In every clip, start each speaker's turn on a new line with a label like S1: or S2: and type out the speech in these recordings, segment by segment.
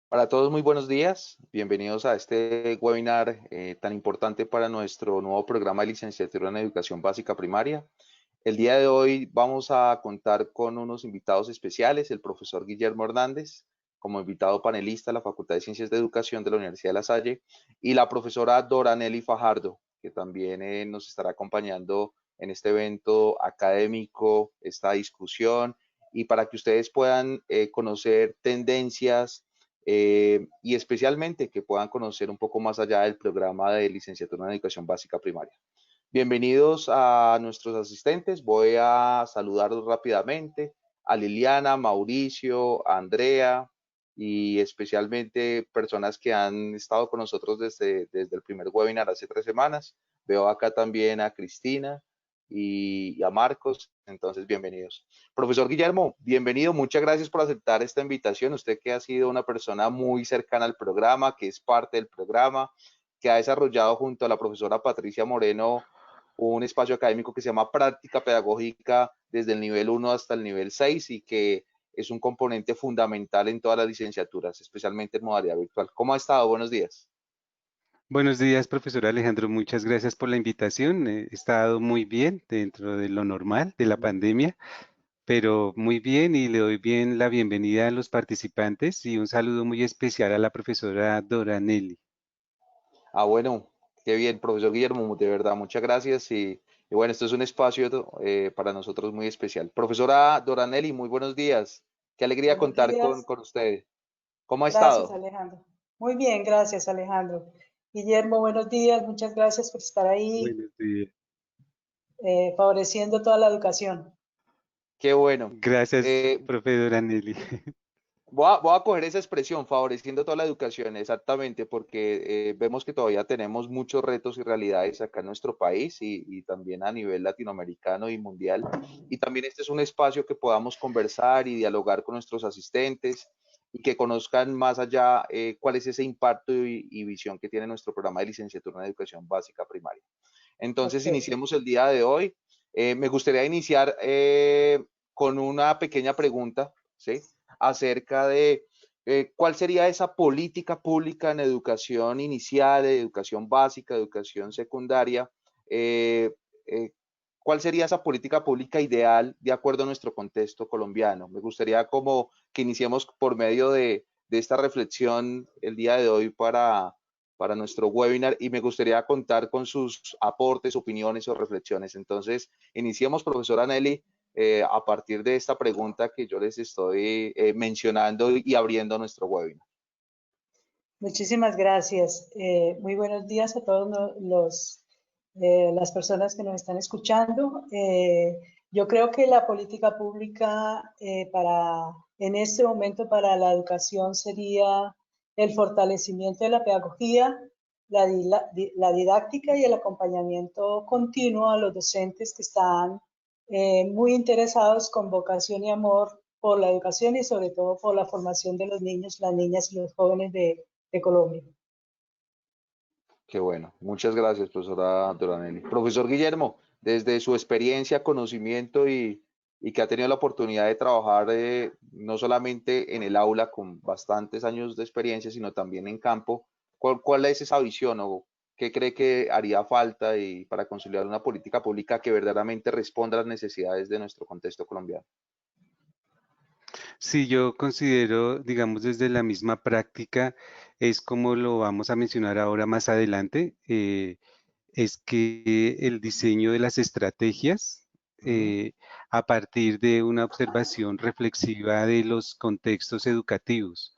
S1: Para todos, muy buenos días. Bienvenidos a este webinar tan importante para nuestro nuevo programa de licenciatura en Educación Básica Primaria. El día de hoy vamos a contar con unos invitados especiales, el profesor Guillermo Hernández, como invitado panelista de la Facultad de Ciencias de Educación de la Universidad de La Salle, y la profesora Dora Nelly Fajardo, que también nos estará acompañando en este evento académico, esta discusión, y para que ustedes puedan conocer tendencias y especialmente que puedan conocer un poco más allá del programa de licenciatura en Educación Básica Primaria. Bienvenidos a nuestros asistentes. Voy a saludarlos rápidamente a Liliana, Mauricio, a Andrea y especialmente personas que han estado con nosotros desde el primer webinar hace 3 semanas. Veo acá también a Cristina y a Marcos, entonces bienvenidos. Profesor Guillermo, bienvenido, muchas gracias por aceptar esta invitación. Usted que ha sido una persona muy cercana al programa, que es parte del programa, que ha desarrollado junto a la profesora Patricia Moreno un espacio académico que se llama Práctica Pedagógica desde el nivel 1 hasta el nivel 6 y que es un componente fundamental en todas las licenciaturas, especialmente en modalidad virtual. ¿Cómo ha estado? Buenos días.
S2: Buenos días, profesor Alejandro. Muchas gracias por la invitación. He estado muy bien dentro de lo normal de la pandemia, pero muy bien y le doy bien la bienvenida a los participantes y un saludo muy especial a la profesora Dora Nelly.
S1: Bueno, qué bien, profesor Guillermo, de verdad, muchas gracias y bueno, esto es un espacio para nosotros muy especial. Profesora Doranelli, muy buenos días. Qué alegría
S3: Buenos
S1: contar
S3: días.
S1: con usted. ¿Cómo ha
S3: Gracias,
S1: estado?
S3: Alejandro. Muy bien, gracias, Alejandro. Guillermo, buenos días. Muchas gracias por estar ahí
S2: Buenos días.
S3: favoreciendo toda la educación.
S1: Qué bueno.
S2: Gracias,
S1: Eh,
S2: profe Dora Nelly.
S1: voy a coger esa expresión, favoreciendo toda la educación, exactamente, porque vemos que todavía tenemos muchos retos y realidades acá en nuestro país y también a nivel latinoamericano y mundial. Y también este es un espacio que podamos conversar y dialogar con nuestros asistentes y que conozcan más allá cuál es ese impacto y visión que tiene nuestro programa de licenciatura en educación básica primaria. Entonces,
S3: Ok.
S1: iniciemos el día de hoy. Me gustaría iniciar con una pequeña pregunta, ¿sí? Acerca de cuál sería esa política pública en educación inicial, educación básica, educación secundaria. eh, eh, ¿Cuál sería esa política pública ideal de acuerdo a nuestro contexto colombiano? Me gustaría como que iniciemos por medio de esta reflexión el día de hoy para nuestro webinar y me gustaría contar con sus aportes, opiniones o reflexiones. Entonces, iniciemos, profesora Nelly, a partir de esta pregunta que yo les estoy mencionando y abriendo nuestro webinar.
S3: Muchísimas gracias. Muy buenos días a todos las personas que nos están escuchando. Yo creo que la política pública en este momento para la educación sería el fortalecimiento de la pedagogía, la didáctica y el acompañamiento continuo a los docentes que están muy interesados con vocación y amor por la educación y sobre todo por la formación de los niños, las niñas y los jóvenes de Colombia.
S1: Qué bueno. Muchas gracias, profesora Doranelli. Profesor Guillermo, desde su experiencia, conocimiento y que ha tenido la oportunidad de trabajar no solamente en el aula con bastantes años de experiencia, sino también en campo, ¿cuál es esa visión o qué cree que haría falta para consolidar una política pública que verdaderamente responda a las necesidades de nuestro contexto colombiano?
S2: Sí, yo considero, digamos, desde la misma práctica, es como lo vamos a mencionar ahora más adelante, es que el diseño de las estrategias
S1: Ujú.
S2: a partir de una observación reflexiva de los contextos educativos.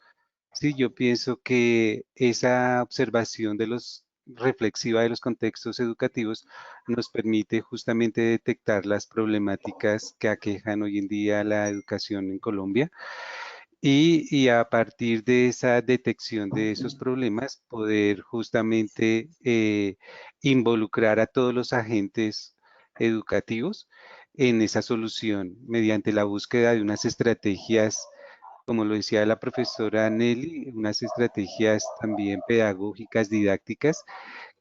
S2: Sí, yo pienso que esa observación de los reflexiva de los contextos educativos nos permite justamente detectar las problemáticas que aquejan hoy en día la educación en Colombia y a partir de esa detección de esos problemas poder justamente involucrar a todos los agentes educativos en esa solución mediante la búsqueda de unas estrategias, como lo decía la profesora Nelly, unas estrategias también pedagógicas, didácticas,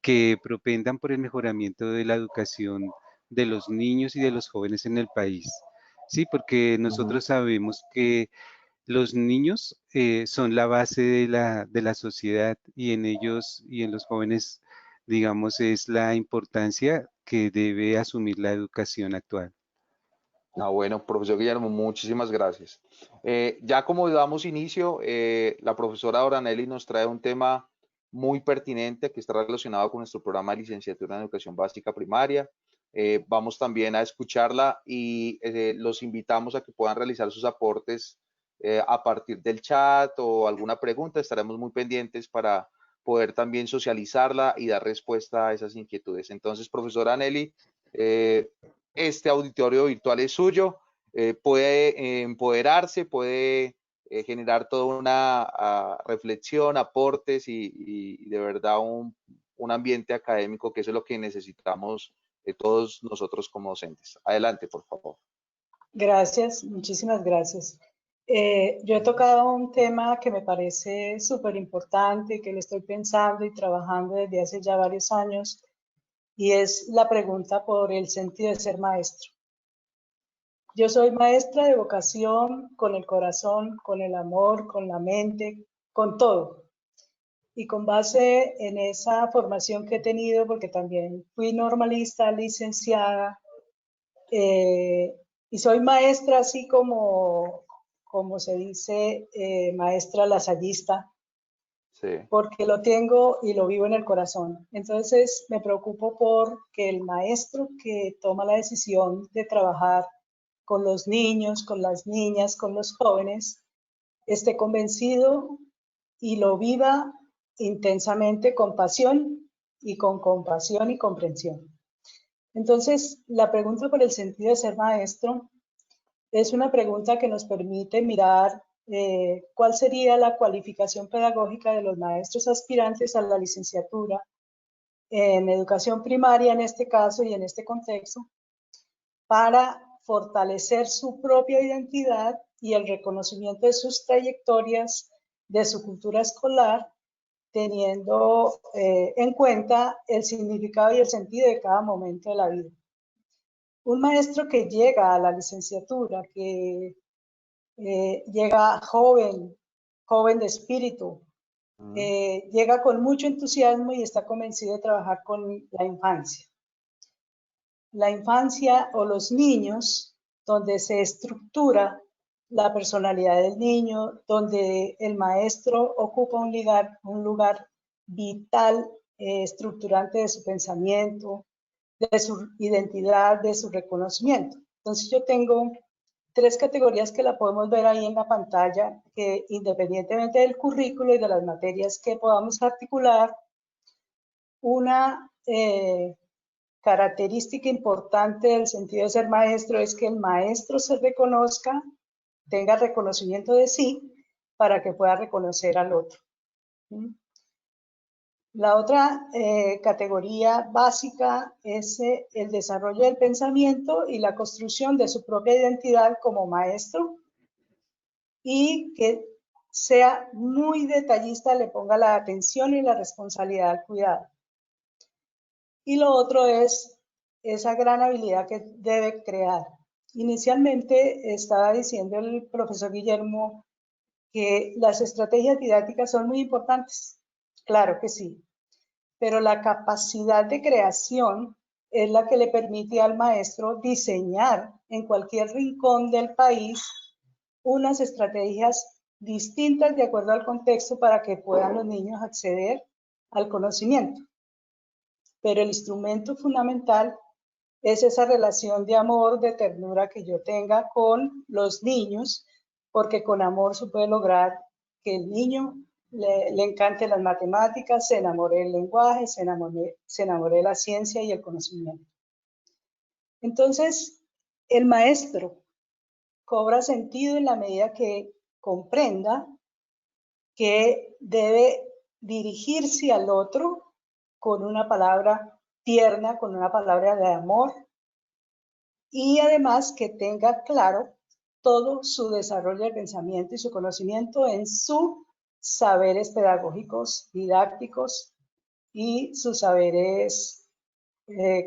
S2: que propendan por el mejoramiento de la educación de los niños y de los jóvenes en el país. Sí, porque
S1: Ujú.
S2: nosotros sabemos que los niños son la base de la sociedad y en ellos y en los jóvenes, digamos, es la importancia que debe asumir la educación actual.
S1: Bueno, profesor Guillermo, muchísimas gracias. Ya como damos inicio, la profesora Oranelli nos trae un tema muy pertinente que está relacionado con nuestro programa de licenciatura en educación básica primaria. Vamos también a escucharla y los invitamos a que puedan realizar sus aportes a partir del chat o alguna pregunta. Estaremos muy pendientes para poder también socializarla y dar respuesta a esas inquietudes. Entonces, profesora Anelli, este auditorio virtual es suyo, puede empoderarse, puede generar toda una reflexión, aportes y de verdad un ambiente académico, que eso es lo que necesitamos todos nosotros como docentes. Adelante, por favor.
S3: Gracias, muchísimas gracias. Yo he tocado un tema que me parece súper importante, que lo estoy pensando y trabajando desde hace ya varios años, y es la pregunta por el sentido de ser maestro. Yo soy maestra de vocación, con el corazón, con el amor, con la mente, con todo. Y con base en esa formación que he tenido, porque también fui normalista, licenciada, y soy maestra así como se dice, maestra lasallista,
S1: Sí.
S3: porque lo tengo y lo vivo en el corazón. Entonces me preocupo por que el maestro que toma la decisión de trabajar con los niños, con las niñas, con los jóvenes, esté convencido y lo viva intensamente con pasión y con compasión y comprensión. Entonces, la pregunta por el sentido de ser maestro es una pregunta que nos permite mirar cuál sería la cualificación pedagógica de los maestros aspirantes a la licenciatura en educación primaria, en este caso y en este contexto, para fortalecer su propia identidad y el reconocimiento de sus trayectorias, de su cultura escolar, teniendo en cuenta el significado y el sentido de cada momento de la vida. Un maestro que llega a la licenciatura, que llega joven, joven de espíritu, llega con mucho entusiasmo y está convencido de trabajar con la infancia. La infancia o los niños, donde se estructura la personalidad del niño, donde el maestro ocupa un lugar vital, estructurante de su pensamiento, de su identidad, de su reconocimiento. Entonces yo tengo tres categorías que la podemos ver ahí en la pantalla, que independientemente del currículo y de las materias que podamos articular, una característica importante del sentido de ser maestro es que el maestro se reconozca, tenga reconocimiento de sí, para que pueda reconocer al otro. La otra categoría básica es el desarrollo del pensamiento y la construcción de su propia identidad como maestro, y que sea muy detallista, le ponga la atención y la responsabilidad al cuidado. Y lo otro es esa gran habilidad que debe crear. Inicialmente estaba diciendo el profesor Guillermo que las estrategias didácticas son muy importantes. Claro que sí, pero la capacidad de creación es la que le permite al maestro diseñar en cualquier rincón del país unas estrategias distintas de acuerdo al contexto para que puedan los niños acceder al conocimiento. Pero el instrumento fundamental es esa relación de amor, de ternura que yo tenga con los niños, porque con amor se puede lograr que el niño le encante las matemáticas, se enamore del lenguaje, se enamore de la ciencia y el conocimiento. Entonces, el maestro cobra sentido en la medida que comprenda que debe dirigirse al otro con una palabra tierna, con una palabra de amor, y además que tenga claro todo su desarrollo de pensamiento y su conocimiento en sus saberes pedagógicos, didácticos y sus saberes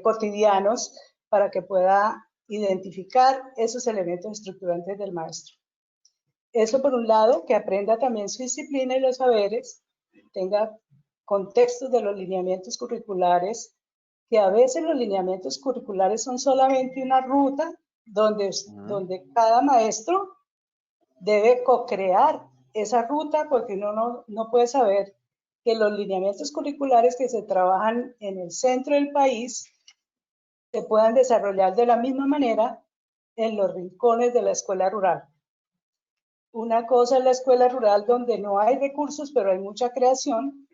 S3: cotidianos, para que pueda identificar esos elementos estructurantes del maestro. Eso por un lado, que aprenda también su disciplina y los saberes, tenga contextos de los lineamientos curriculares, que a veces los lineamientos curriculares son solamente una ruta donde cada maestro debe co-crear esa ruta, porque uno no puede saber que los lineamientos curriculares que se trabajan en el centro del país se puedan desarrollar de la misma manera en los rincones de la escuela rural. Una cosa es la escuela rural donde no hay recursos, pero hay mucha creación.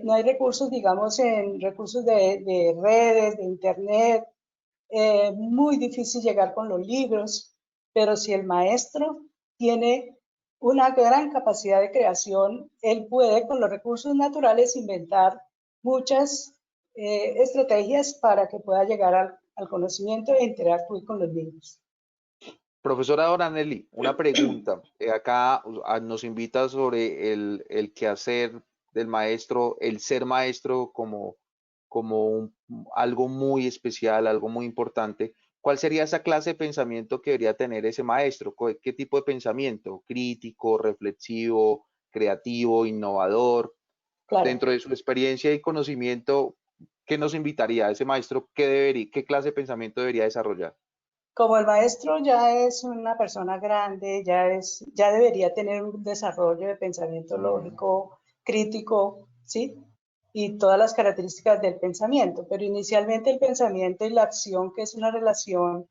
S3: No hay recursos, digamos, en recursos de redes, de internet. Muy difícil llegar con los libros, pero si el maestro tiene una gran capacidad de creación, él puede con los recursos naturales inventar muchas estrategias para que pueda llegar al conocimiento e interactuar con los niños.
S1: Profesora Doranelli, una pregunta. Acá nos invita sobre el quehacer del maestro, el ser maestro como algo muy especial, algo muy importante. ¿Cuál sería esa clase de pensamiento que debería tener ese maestro? ¿Qué tipo de pensamiento? ¿Crítico, reflexivo, creativo, innovador?
S3: Claro.
S1: Dentro de su experiencia y conocimiento, ¿qué nos invitaría a ese maestro? ¿Qué clase de pensamiento debería desarrollar?
S3: Como el maestro ya es una persona grande, ya debería tener un desarrollo de pensamiento
S1: Mm,
S3: lógico, crítico, ¿sí? Y todas las características del pensamiento, pero inicialmente el pensamiento y la acción, que es una relación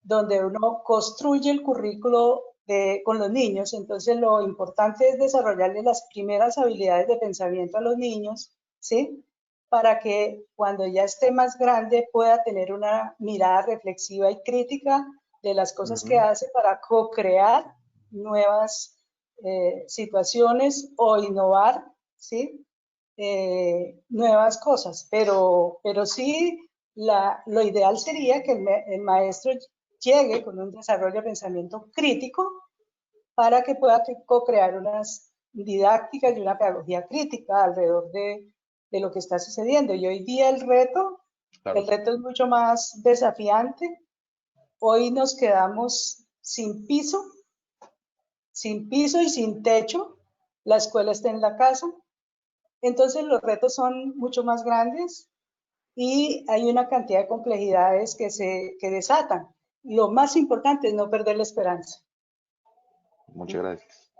S3: donde uno construye el currículo con los niños, entonces lo importante es desarrollarle las primeras habilidades de pensamiento a los niños, ¿sí? Para que cuando ya esté más grande pueda tener una mirada reflexiva y crítica de las cosas que
S1: ujú.
S3: hace para co-crear nuevas situaciones o innovar, ¿sí? Nuevas cosas, pero sí lo ideal sería que el maestro llegue con un desarrollo de pensamiento crítico para que pueda co-crear unas didácticas y una pedagogía crítica alrededor de lo que está sucediendo. Y hoy día el
S1: Claro.
S3: reto es mucho más desafiante. Hoy nos quedamos sin piso y sin techo. La escuela está en la casa. Entonces los retos son mucho más grandes y hay una cantidad de complejidades que desatan. Lo más importante es no perder la esperanza.
S1: Muchas gracias.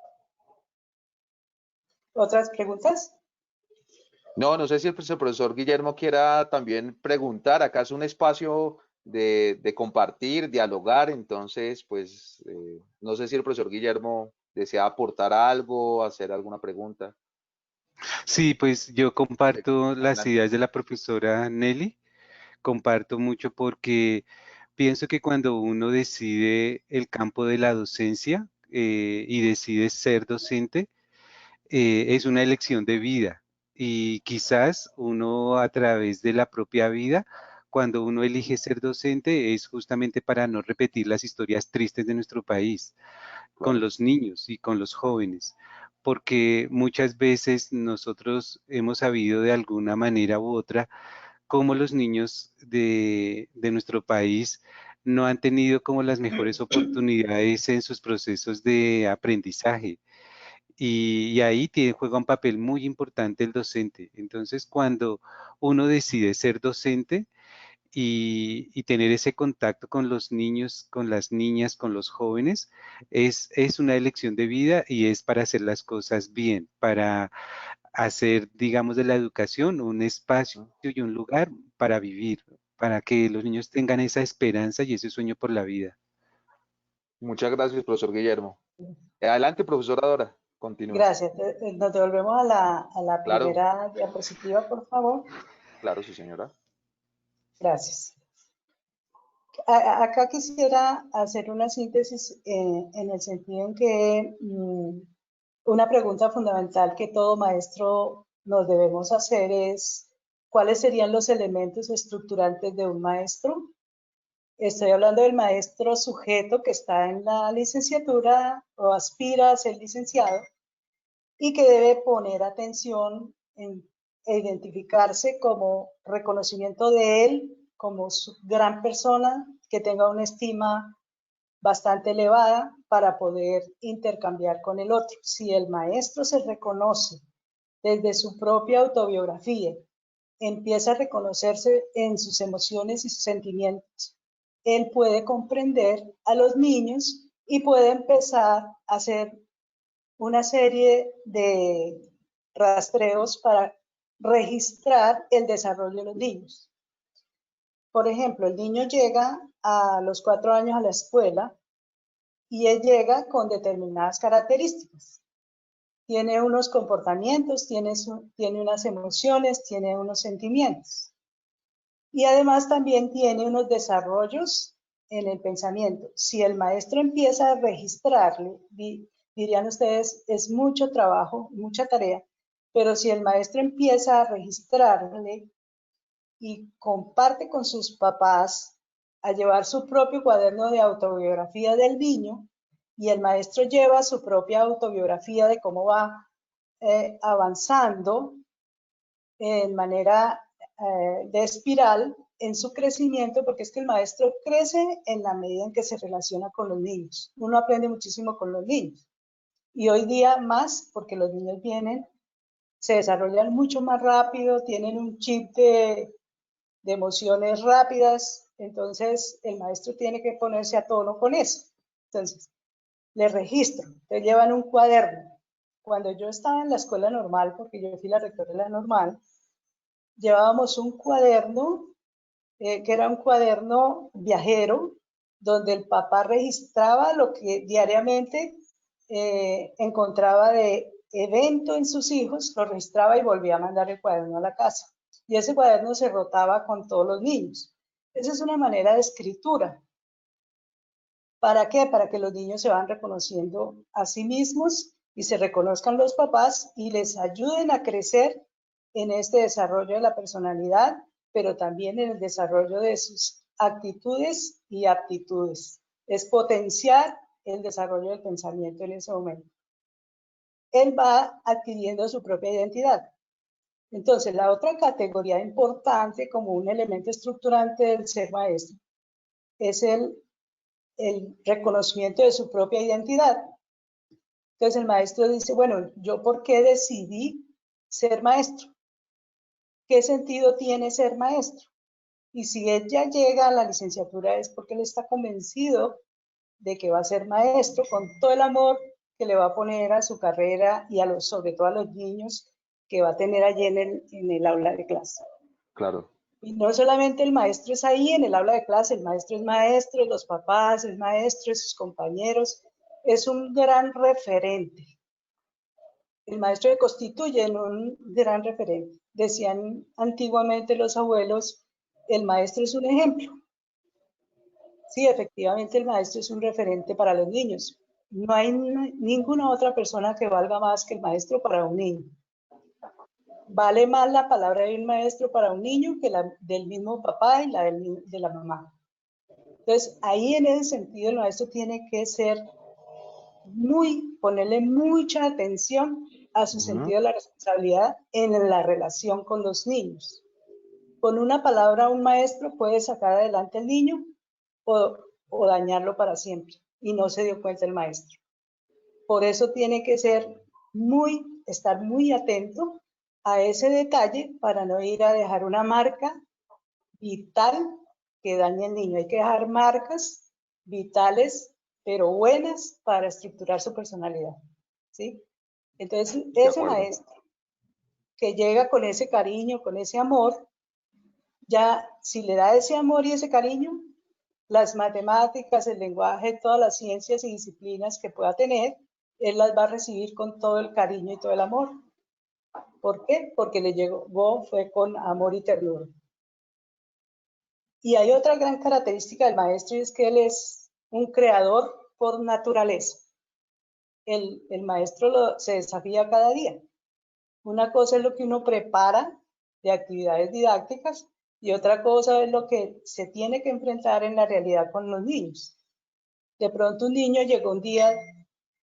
S3: ¿Otras preguntas?
S1: No, no sé si el profesor Guillermo quiera también preguntar. Acá es un espacio de compartir, dialogar. Entonces, pues, no sé si el profesor Guillermo desea aportar algo, hacer alguna pregunta.
S2: Sí, pues yo
S1: Perfecto.
S2: comparto las
S1: Adelante.
S2: ideas de la profesora Nelly, comparto mucho porque pienso que cuando uno decide el campo de la docencia y decide ser docente, es una elección de vida y quizás uno a través de la propia vida, cuando uno elige ser docente, es justamente para no repetir las historias tristes de nuestro país con
S1: Claro.
S2: los niños y con los jóvenes, porque muchas veces nosotros hemos sabido de alguna manera u otra cómo los niños de nuestro país no han tenido como las mejores oportunidades en sus procesos de aprendizaje. Y ahí juega un papel muy importante el docente. Entonces, cuando uno decide ser docente, y tener ese contacto con los niños, con las niñas, con los jóvenes, es una elección de vida y es para hacer las cosas bien, para hacer, digamos, de la educación un espacio y un lugar para vivir, para que los niños tengan esa esperanza y ese sueño por la vida.
S1: Muchas gracias, profesor Guillermo. Adelante, profesora Dora. Continúe.
S3: Gracias. Nos devolvemos a la
S1: Claro,
S3: primera diapositiva, por favor.
S1: claro, sí, señora.
S3: Gracias. Acá quisiera hacer una síntesis en el sentido en que una pregunta fundamental que todo maestro nos debemos hacer es ¿cuáles serían los elementos estructurantes de un maestro? Estoy hablando del maestro sujeto que está en la licenciatura o aspira a ser licenciado y que debe poner atención e identificarse como reconocimiento de él como su gran persona, que tenga una estima bastante elevada para poder intercambiar con el otro. Si el maestro se reconoce desde su propia autobiografía, empieza a reconocerse en sus emociones y sus sentimientos, él puede comprender a los niños y puede empezar a hacer una serie de rastreos para registrar el desarrollo de los niños. Por ejemplo, el niño llega a los 4 años a la escuela y él llega con determinadas características. Tiene unos comportamientos, tiene unas emociones, tiene unos sentimientos. Y además también tiene unos desarrollos en el pensamiento. Si el maestro empieza a registrarle, dirían ustedes, es mucho trabajo, mucha tarea, pero si el maestro empieza a registrarle y comparte con sus papás a llevar su propio cuaderno de autobiografía del niño, y el maestro lleva su propia autobiografía de cómo va avanzando en manera de espiral en su crecimiento, porque es que el maestro crece en la medida en que se relaciona con los niños. Uno aprende muchísimo con los niños. Y hoy día más, porque los niños se desarrollan mucho más rápido, tienen un chip de emociones rápidas, entonces el maestro tiene que ponerse a tono con eso. Entonces, le registro, te llevan un cuaderno. Cuando yo estaba en la escuela normal, porque yo fui la rectora de la normal, llevábamos un cuaderno, que era un cuaderno viajero, donde el papá registraba lo que diariamente encontraba de evento en sus hijos, lo registraba y volvía a mandar el cuaderno a la casa. Y ese cuaderno se rotaba con todos los niños. Esa es una manera de escritura. ¿Para qué? Para que los niños se van reconociendo a sí mismos y se reconozcan los papás y les ayuden a crecer en este desarrollo de la personalidad, pero también en el desarrollo de sus actitudes y aptitudes. Es potenciar el desarrollo del pensamiento en ese momento. Él va adquiriendo su propia identidad. Entonces, la otra categoría importante como un elemento estructurante del ser maestro es el reconocimiento de su propia identidad. Entonces el maestro dice, bueno, ¿yo por qué decidí ser maestro? ¿Qué sentido tiene ser maestro? Y si él ya llega a la licenciatura es porque él está convencido de que va a ser maestro con todo el amor que le va a poner a su carrera y sobre todo a los niños que va a tener allí en el aula de clase.
S1: Claro.
S3: Y no solamente el maestro es ahí en el aula de clase, el maestro es maestro, los papás es maestro, sus compañeros, es un gran referente. El maestro se constituye en un gran referente. Decían antiguamente los abuelos, el maestro es un ejemplo. Sí, efectivamente el maestro es un referente para los niños. No hay ninguna otra persona que valga más que el maestro para un niño. Vale más la palabra de un maestro para un niño que la del mismo papá y la de la mamá. Entonces, ahí en ese sentido el maestro tiene que ponerle mucha atención a su sentido de la responsabilidad en la relación con los niños. Con una palabra un maestro puede sacar adelante al niño o dañarlo para siempre, y no se dio cuenta el maestro. Por eso tiene que estar muy atento a ese detalle para no ir a dejar una marca vital que dañe al niño. Hay que dejar marcas vitales, pero buenas para estructurar su personalidad, ¿sí? Entonces, ese maestro que llega con ese cariño, con ese amor, ya si le da ese amor y ese cariño, las matemáticas, el lenguaje, todas las ciencias y disciplinas que pueda tener, él las va a recibir con todo el cariño y todo el amor. ¿Por qué? Porque le llegó, fue con amor y ternura. Y hay otra gran característica del maestro y es que él es un creador por naturaleza. El maestro se desafía cada día. Una cosa es lo que uno prepara de actividades didácticas y otra cosa es lo que se tiene que enfrentar en la realidad con los niños. De pronto un niño llegó un día,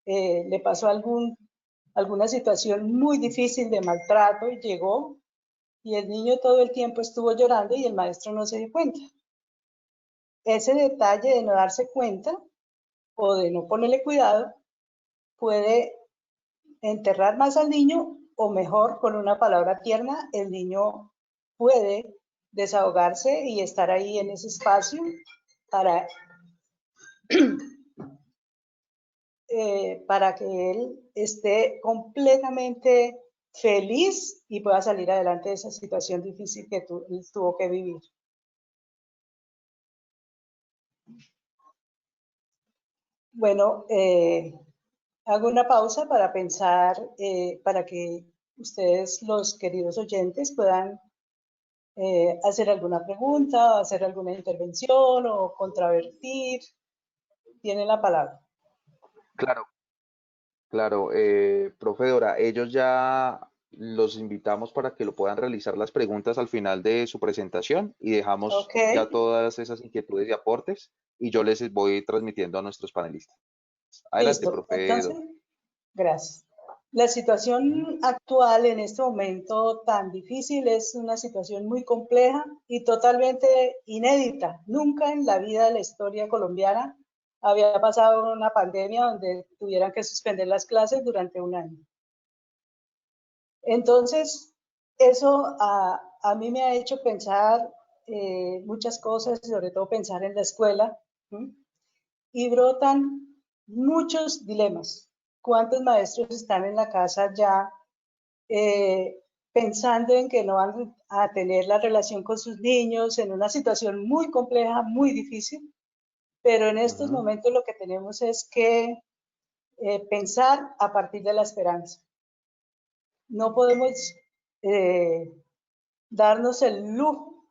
S3: le pasó alguna situación muy difícil de maltrato y llegó y el niño todo el tiempo estuvo llorando y el maestro no se dio cuenta. Ese detalle de no darse cuenta o de no ponerle cuidado, puede enterrar más al niño, o mejor, con una palabra tierna, el niño puede desahogarse y estar ahí en ese espacio para que él esté completamente feliz y pueda salir adelante de esa situación difícil que tuvo que vivir. Bueno, hago una pausa para pensar, para que ustedes, los queridos oyentes, puedan hacer alguna pregunta, hacer alguna intervención o contravertir. Tienen la palabra.
S1: Claro, claro. Profe Dora, ellos ya los invitamos para que lo puedan realizar las preguntas al final de su presentación y dejamos
S3: Ok.
S1: ya todas esas inquietudes y aportes y yo les voy transmitiendo a nuestros panelistas. Adelante,
S3: Listo.
S1: profe
S3: Entonces,
S1: Dora.
S3: gracias. La
S1: Ujú.
S3: situación actual en este momento tan difícil es una situación muy compleja y totalmente inédita. Nunca en la vida de la historia colombiana había pasado una pandemia donde tuvieran que suspender las clases durante un año. Entonces, eso a mí me ha hecho pensar muchas cosas, sobre todo pensar en la escuela, ¿sí? Y brotan muchos dilemas. ¿Cuántos maestros están en la casa ya pensando en que no van a tener la relación con sus niños en una situación muy compleja, muy difícil? Pero en estos
S1: Ujú.
S3: momentos lo que tenemos es que pensar a partir de la esperanza. No podemos eh, darnos el lujo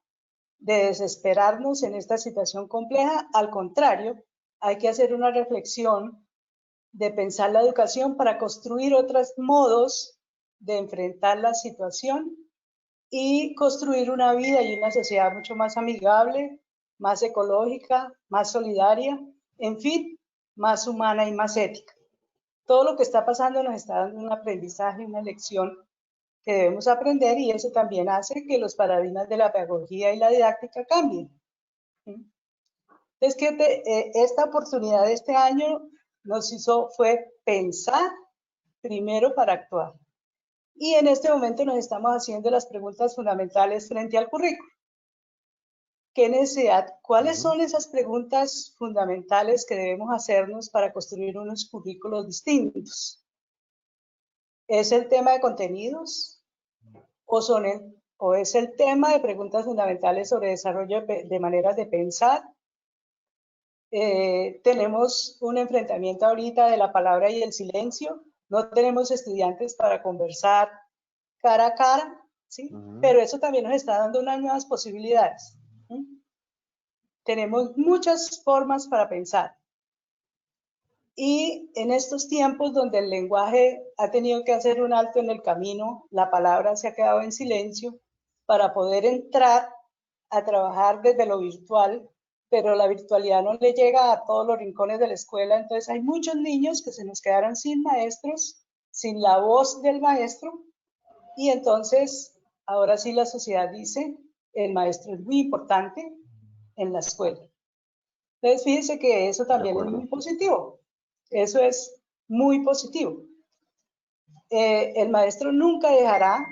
S3: de desesperarnos en esta situación compleja. Al contrario, hay que hacer una reflexión de pensar la educación para construir otros modos de enfrentar la situación y construir una vida y una sociedad mucho más amigable, más ecológica, más solidaria, en fin, más humana y más ética. Todo lo que está pasando nos está dando un aprendizaje, una lección que debemos aprender, y eso también hace que los paradigmas de la pedagogía y la didáctica cambien. Es que esta oportunidad de este año nos hizo fue pensar primero para actuar. Y en este momento nos estamos haciendo las preguntas fundamentales frente al currículo. ¿Qué necesidad? ¿Cuáles
S1: Ujú.
S3: son esas preguntas fundamentales que debemos hacernos para construir unos currículos distintos? ¿Es el tema de contenidos? ¿O es el tema de preguntas fundamentales sobre desarrollo de maneras de pensar? Tenemos un enfrentamiento ahorita de la palabra y el silencio. No tenemos estudiantes para conversar cara a cara, ¿sí?
S1: Ujú.
S3: Pero eso también nos está dando unas nuevas posibilidades. ¿Sí? Tenemos muchas formas para pensar. Y en estos tiempos donde el lenguaje ha tenido que hacer un alto en el camino, la palabra se ha quedado en silencio para poder entrar a trabajar desde lo virtual, pero la virtualidad no le llega a todos los rincones de la escuela. Entonces hay muchos niños que se nos quedaron sin maestros, sin la voz del maestro, y entonces ahora sí la sociedad dice, el maestro es muy importante en la escuela. Entonces fíjense que eso
S1: De
S3: también es muy
S1: acuerdo.
S3: positivo. Eso es muy positivo. El maestro nunca dejará,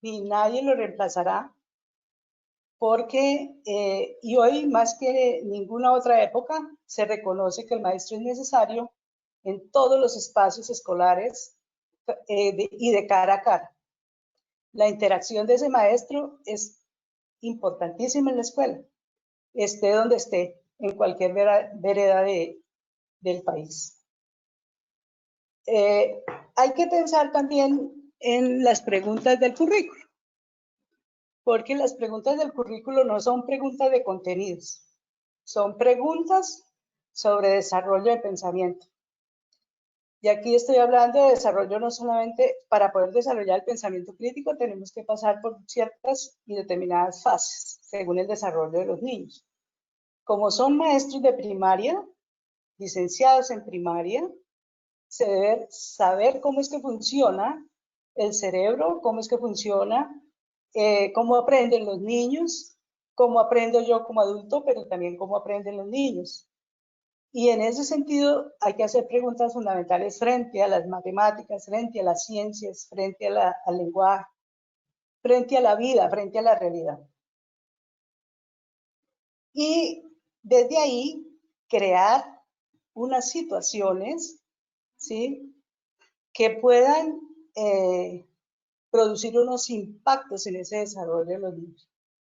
S3: ni nadie lo reemplazará, porque, y hoy más que ninguna otra época, se reconoce que el maestro es necesario en todos los espacios escolares y de cara a cara. La interacción de ese maestro es importantísima en la escuela, esté donde esté, en cualquier vereda del país. Hay que pensar también en las preguntas del currículo, porque las preguntas del currículo no son preguntas de contenidos, son preguntas sobre desarrollo de pensamiento. Y aquí estoy hablando de desarrollo no solamente para poder desarrollar el pensamiento crítico, tenemos que pasar por ciertas y determinadas fases según el desarrollo de los niños. Como son maestros de primaria, licenciados en primaria, se debe saber cómo es que funciona el cerebro, cómo es que funciona, cómo aprenden los niños, cómo aprendo yo como adulto, pero también cómo aprenden los niños. Y en ese sentido hay que hacer preguntas fundamentales frente a las matemáticas, frente a las ciencias, frente al lenguaje, frente a la vida, frente a la realidad. Y desde ahí crear unas situaciones, ¿sí?, que puedan producir unos impactos en ese desarrollo de los niños.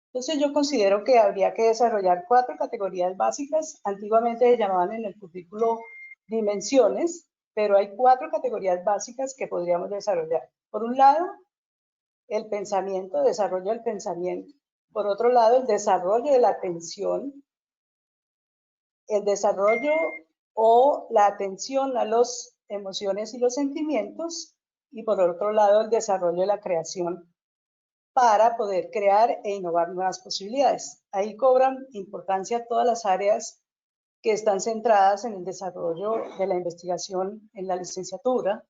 S3: Entonces yo considero que habría que desarrollar 4 categorías básicas. Antiguamente se llamaban en el currículo dimensiones, pero hay 4 categorías básicas que podríamos desarrollar. Por un lado, el pensamiento, desarrollo del pensamiento. Por otro lado, el desarrollo de la atención, el desarrollo o la atención a las emociones y los sentimientos, y por otro lado, el desarrollo de la creación para poder crear e innovar nuevas posibilidades. Ahí cobran importancia todas las áreas que están centradas en el desarrollo de la investigación en la licenciatura,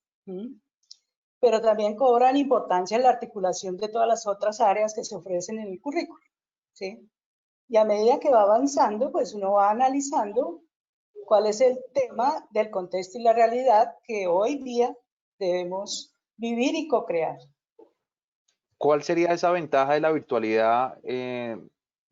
S3: pero también cobran importancia en la articulación de todas las otras áreas que se ofrecen en el currículo, ¿sí? Y a medida que va avanzando, pues uno va analizando cuál es el tema del contexto y la realidad que hoy día debemos vivir y co-crear.
S1: ¿Cuál sería esa ventaja de la virtualidad,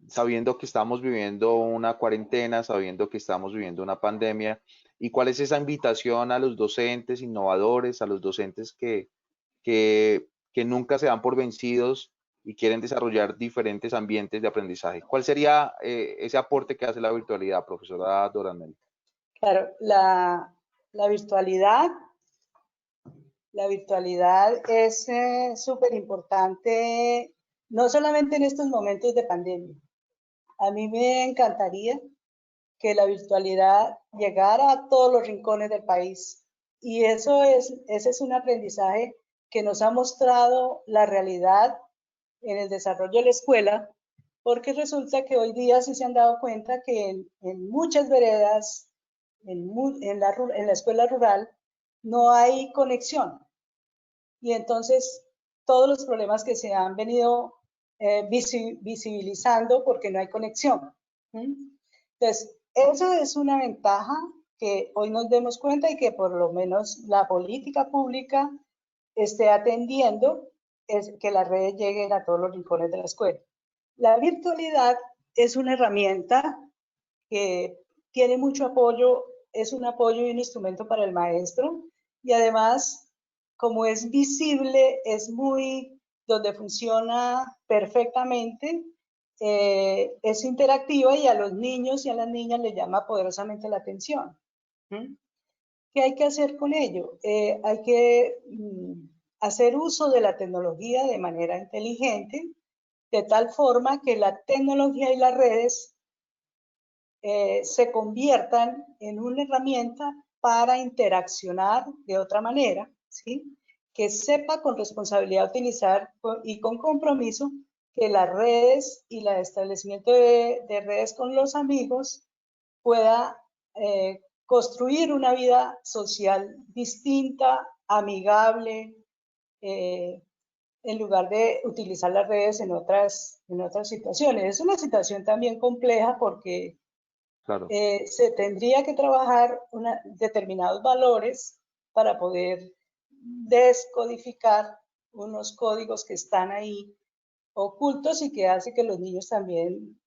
S1: sabiendo que estamos viviendo una cuarentena, sabiendo que estamos viviendo una pandemia? ¿Y cuál es esa invitación a los docentes innovadores, a los docentes que nunca se dan por vencidos y quieren desarrollar diferentes ambientes de aprendizaje? ¿Cuál sería ese aporte que hace la virtualidad, profesora Doranel?
S3: Claro, la virtualidad es súper importante, no solamente en estos momentos de pandemia. A mí me encantaría que la virtualidad llegara a todos los rincones del país. Y ese es un aprendizaje que nos ha mostrado la realidad en el desarrollo de la escuela, porque resulta que hoy día sí se han dado cuenta que en muchas veredas, en la escuela rural, no hay conexión. Y entonces todos los problemas que se han venido visibilizando porque no hay conexión. Entonces, eso es una ventaja que hoy nos demos cuenta y que por lo menos la política pública esté atendiendo, es que las redes lleguen a todos los rincones de la escuela. La virtualidad es una herramienta que tiene mucho apoyo, es un apoyo y un instrumento para el maestro, y además, como es visible, es muy, donde funciona perfectamente, es interactiva y a los niños y a las niñas les llama poderosamente la atención. ¿Qué hay que hacer con ello? Hay que hacer uso de la tecnología de manera inteligente, de tal forma que la tecnología y las redes se conviertan en una herramienta para interaccionar de otra manera, ¿sí? Que sepa con responsabilidad utilizar y con compromiso que las redes y el establecimiento de redes con los amigos pueda construir una vida social distinta, amigable, en lugar de utilizar las redes en otras situaciones. Es una situación también compleja porque
S1: Claro.
S3: se tendría que trabajar determinados valores para poder descodificar unos códigos que están ahí ocultos y que hace que los niños también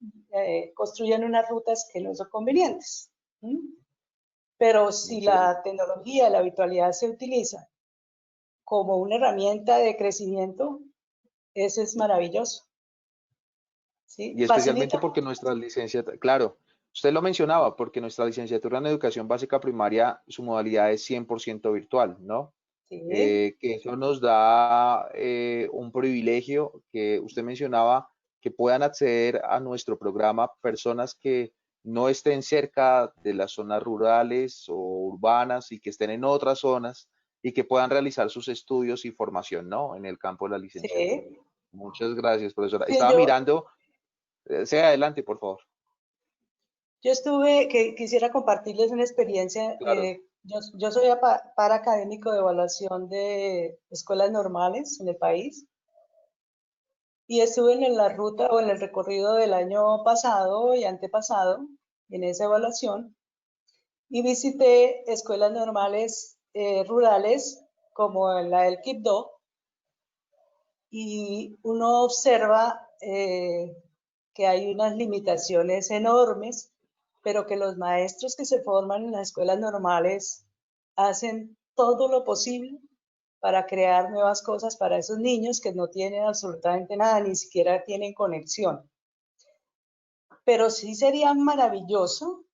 S3: construyan unas rutas que no son convenientes. Pero si la tecnología, la virtualidad se utiliza como una herramienta de crecimiento, eso es maravilloso. ¿Sí?
S1: Y especialmente
S3: Facilita.
S1: porque nuestra licenciatura, claro, usted lo mencionaba, porque nuestra licenciatura en educación básica primaria, su modalidad es 100% virtual, ¿no?
S3: Sí.
S1: Que eso nos da un privilegio que usted mencionaba, que puedan acceder a nuestro programa personas que no estén cerca de las zonas rurales o urbanas y que estén en otras zonas y que puedan realizar sus estudios y formación, ¿no? En el campo de la licenciatura.
S3: Sí.
S1: Muchas gracias, profesora.
S3: Sí,
S1: Estaba mirando, sea adelante, por favor.
S3: yo quisiera compartirles una experiencia.
S1: Claro.
S3: Yo soy académico de evaluación de escuelas normales en el país y estuve en la ruta o en el recorrido del año pasado y antepasado en esa evaluación. y visité escuelas normales rurales como la del Quibdó, y uno observa que hay unas limitaciones enormes, pero que los maestros que se forman en las escuelas normales hacen todo lo posible para crear nuevas cosas para esos niños que no tienen absolutamente nada, ni siquiera tienen conexión. Pero sí sería maravilloso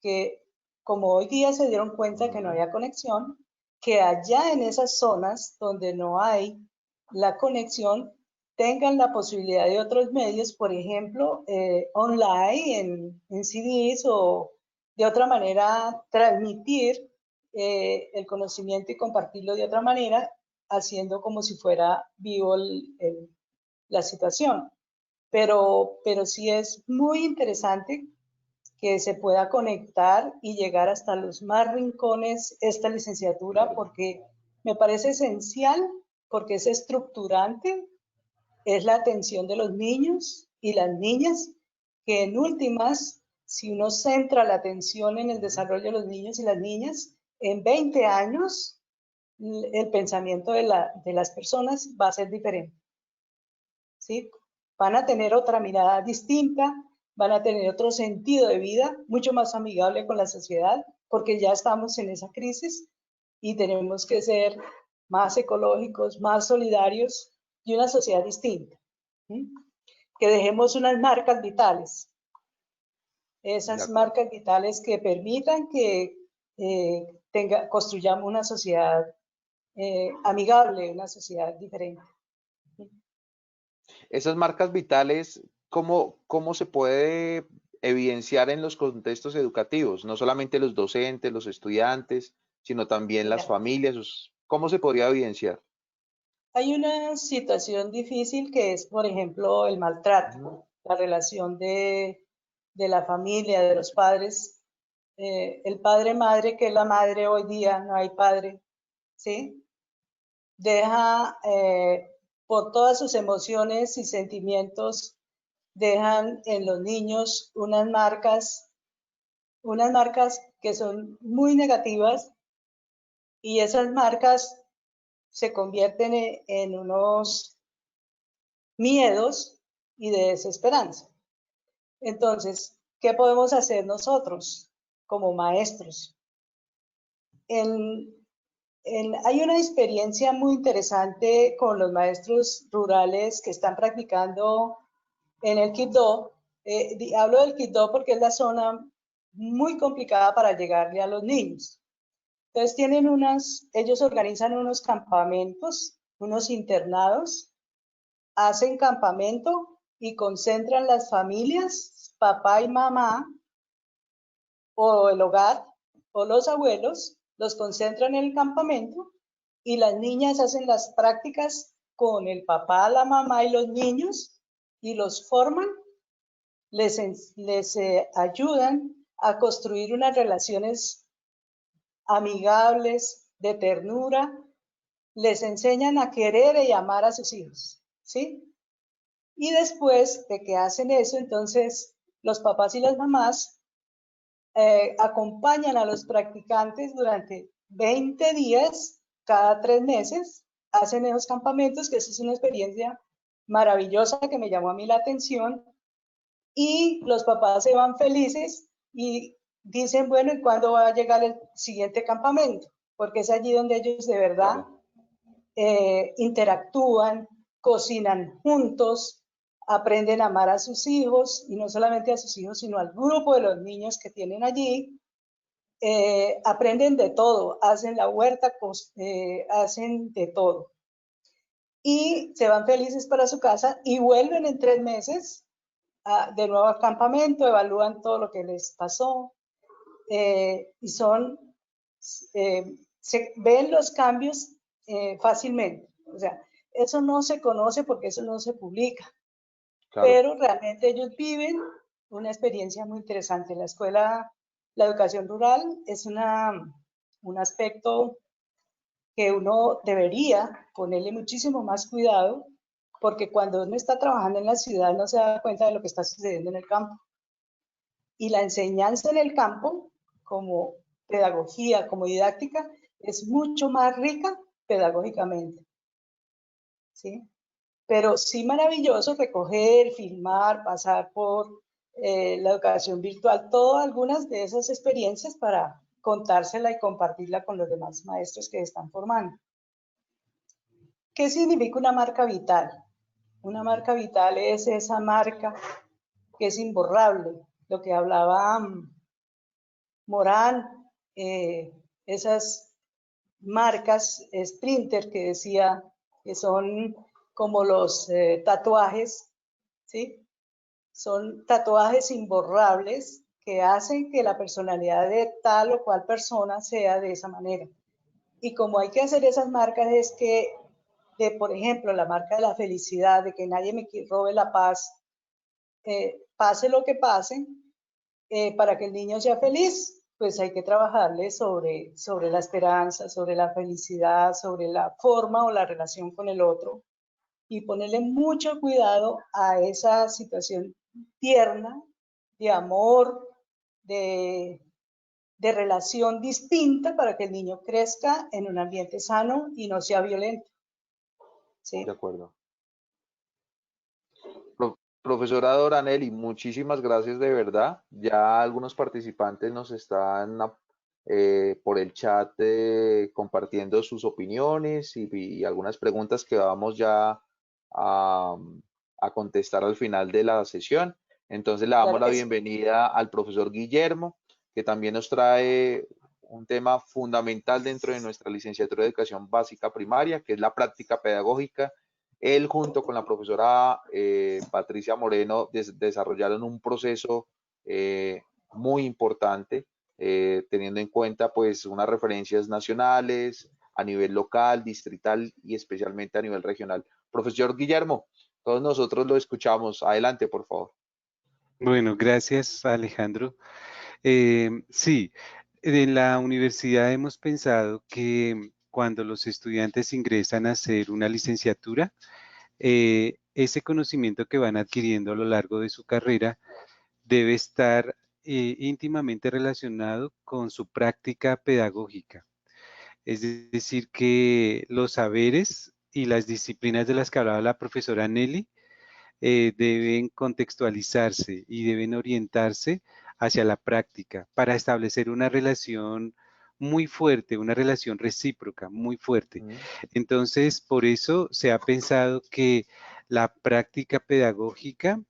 S3: que, como hoy día se dieron cuenta que no había conexión, que allá en esas zonas donde no hay la conexión, tengan la posibilidad de otros medios, por ejemplo, online, en CDs, o de otra manera transmitir el conocimiento y compartirlo de otra manera, haciendo como si fuera vivo la situación. Pero sí es muy interesante que se pueda conectar y llegar hasta los más rincones esta licenciatura, porque me parece esencial, porque es estructurante, es la atención de los niños y las niñas, que en últimas, si uno centra la atención en el desarrollo de los niños y las niñas, en 20 años el pensamiento de las personas va a ser diferente, ¿sí? Van a tener otra mirada distinta, van a tener otro sentido de vida, mucho más amigable con la sociedad, porque ya estamos en esa crisis y tenemos que ser más ecológicos, más solidarios y una sociedad distinta. ¿Sí? Que dejemos unas marcas vitales, esas marcas vitales que permitan que construyamos una sociedad amigable, una sociedad diferente.
S1: Esas marcas vitales, ¿cómo se puede evidenciar en los contextos educativos? No solamente los docentes, los estudiantes, sino también las familias. ¿Cómo se podría evidenciar?
S3: Hay una situación difícil que es, por ejemplo, el maltrato, la relación de la familia, de los padres. El padre-madre, que es la madre hoy día, no hay padre, ¿sí? Deja, por todas sus emociones y sentimientos, dejan en los niños unas marcas que son muy negativas, y esas marcas se convierten en unos miedos y de desesperanza. Entonces, ¿qué podemos hacer nosotros como maestros? Hay una experiencia muy interesante con los maestros rurales que están practicando en el Quibdó. Hablo del Quibdó porque es la zona muy complicada para llegarle a los niños. Entonces ellos organizan unos campamentos, unos internados, hacen campamento y concentran las familias, papá y mamá, o el hogar, o los abuelos, los concentran en el campamento, y las niñas hacen las prácticas con el papá, la mamá y los niños, y los forman, les ayudan a construir unas relaciones amigables, de ternura, les enseñan a querer y amar a sus hijos, ¿sí? Y después de que hacen eso, entonces los papás y las mamás acompañan a los practicantes durante 20 días, cada 3 meses, hacen esos campamentos, que eso es una experiencia maravillosa que me llamó a mí la atención, y los papás se van felices y dicen, bueno, ¿y cuándo va a llegar el siguiente campamento? Porque es allí donde ellos de verdad interactúan, cocinan juntos, aprenden a amar a sus hijos, y no solamente a sus hijos, sino al grupo de los niños que tienen allí. Aprenden de todo, hacen la huerta, hacen de todo. Y se van felices para su casa y vuelven en 3 meses de nuevo al campamento, evalúan todo lo que les pasó, y se ven los cambios fácilmente. O sea, eso no se conoce porque eso no se publica, pero realmente ellos viven una experiencia muy interesante. La escuela, la educación rural es un aspecto que uno debería ponerle muchísimo más cuidado, porque cuando uno está trabajando en la ciudad no se da cuenta de lo que está sucediendo en el campo. Y la enseñanza en el campo, como pedagogía como didáctica es mucho más rica pedagógicamente, ¿sí? Pero sí maravilloso recoger, filmar, pasar por la educación virtual, todas algunas de esas experiencias para contársela y compartirla con los demás maestros que están formando. ¿Qué significa una marca vital? Una marca vital es esa marca que es imborrable, lo que hablaba Morán, esas marcas Sprinter que decía que son como los tatuajes, ¿sí? Son tatuajes imborrables que hacen que la personalidad de tal o cual persona sea de esa manera. Y como hay que hacer esas marcas es que, por ejemplo, la marca de la felicidad, de que nadie me robe la paz, pase lo que pase, para que el niño sea feliz, pues hay que trabajarle sobre la esperanza, sobre la felicidad, sobre la forma o la relación con el otro y ponerle mucho cuidado a esa situación tierna, de amor, de, de relación distinta para que el niño crezca en un ambiente sano y no sea violento. ¿Sí?
S1: De acuerdo. Profesora Doranelli, muchísimas gracias de verdad. Ya algunos participantes nos están por el chat compartiendo sus opiniones y algunas preguntas que vamos ya a, a contestar al final de la sesión. Entonces le damos
S3: Claro
S1: la
S3: que sí.
S1: bienvenida al profesor Guillermo, que también nos trae un tema fundamental dentro de nuestra licenciatura de Educación Básica Primaria, que es la práctica pedagógica. Él junto con la profesora Patricia Moreno desarrollaron un proceso muy importante, teniendo en cuenta pues unas referencias nacionales, a nivel local, distrital y especialmente a nivel regional. Profesor Guillermo, todos nosotros lo escuchamos. Adelante, por favor.
S2: Bueno, gracias Alejandro. Sí, en la universidad hemos pensado que cuando los estudiantes ingresan a hacer una licenciatura, ese conocimiento que van adquiriendo a lo largo de su carrera debe estar íntimamente relacionado con su práctica pedagógica. Es decir, que los saberes y las disciplinas de las que hablaba la profesora Nelly deben contextualizarse y deben orientarse hacia la práctica para establecer una relación muy fuerte, una relación recíproca muy fuerte. Entonces, por eso se ha pensado que la práctica pedagógica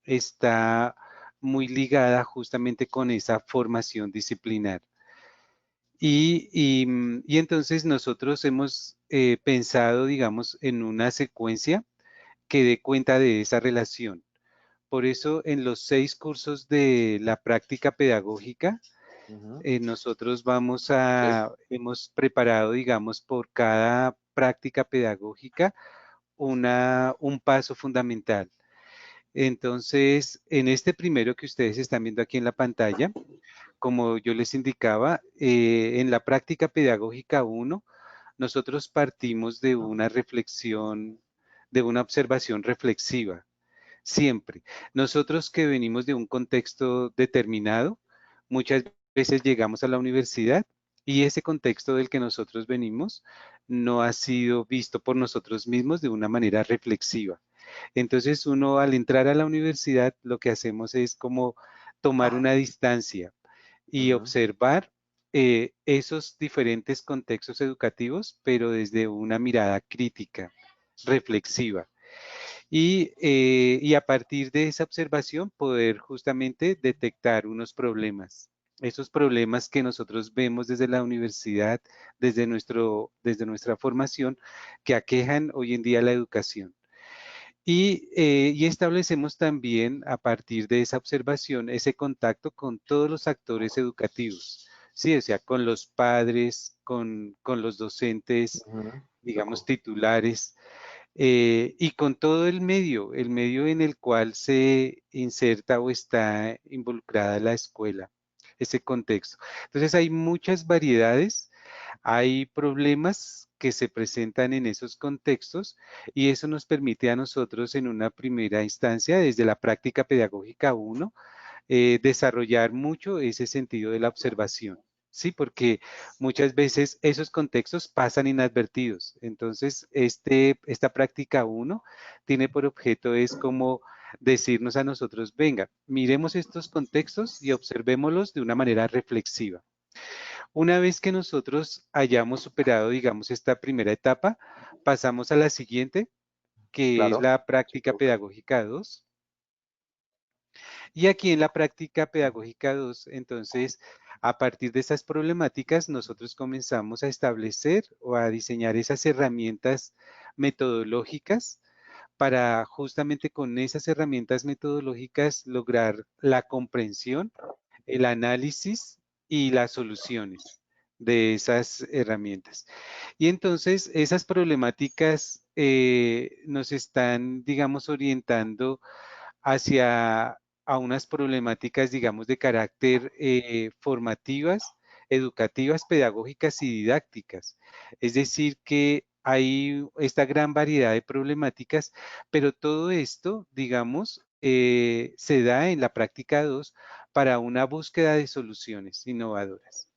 S2: está muy ligada justamente con esa formación disciplinar. Y entonces nosotros hemos pensado, digamos, en una secuencia que dé cuenta de esa relación. Por eso, en los 6 cursos de la práctica pedagógica, nosotros hemos preparado, digamos, por cada práctica pedagógica un paso fundamental. Entonces, en este primero que ustedes están viendo aquí en la pantalla, como yo les indicaba, en la práctica pedagógica 1, nosotros partimos de una reflexión, de una observación reflexiva, siempre. Nosotros que venimos de un contexto determinado, muchas veces llegamos a la universidad y ese contexto del que nosotros venimos no ha sido visto por nosotros mismos de una manera reflexiva. Entonces uno al entrar a la universidad lo que hacemos es como tomar una distancia y observar esos diferentes contextos educativos, pero desde una mirada crítica, reflexiva. Y a partir de esa observación poder justamente detectar unos problemas. Esos problemas que nosotros vemos desde la universidad, desde nuestra formación, que aquejan hoy en día la educación. Y establecemos también a partir de esa observación ese contacto con todos los actores educativos, ¿sí? O sea, con los padres, con los docentes, digamos, titulares, y con todo el medio en el cual se inserta o está involucrada la escuela, ese contexto. Entonces hay muchas variedades, hay problemas que se presentan en esos contextos y eso nos permite a nosotros en una primera instancia, desde la práctica pedagógica 1, desarrollar mucho ese sentido de la observación, Sí, porque muchas veces esos contextos pasan inadvertidos. Entonces, esta práctica 1 tiene por objeto es como decirnos a nosotros, venga, miremos estos contextos y observémoslos de una manera reflexiva. Una vez que nosotros hayamos superado, digamos, esta primera etapa, pasamos a la siguiente, que es
S1: Claro.
S2: la práctica pedagógica 2. Y aquí en la práctica pedagógica 2, entonces, a partir de estas problemáticas, nosotros comenzamos a establecer o a diseñar esas herramientas metodológicas para justamente con esas herramientas metodológicas lograr la comprensión, el análisis y las soluciones de esas herramientas. Y entonces esas problemáticas nos están, digamos, orientando hacia a unas problemáticas, digamos, de carácter formativas, educativas, pedagógicas y didácticas. Es decir, que hay esta gran variedad de problemáticas, pero todo esto, digamos, se da en la práctica 2 para una búsqueda de soluciones innovadoras.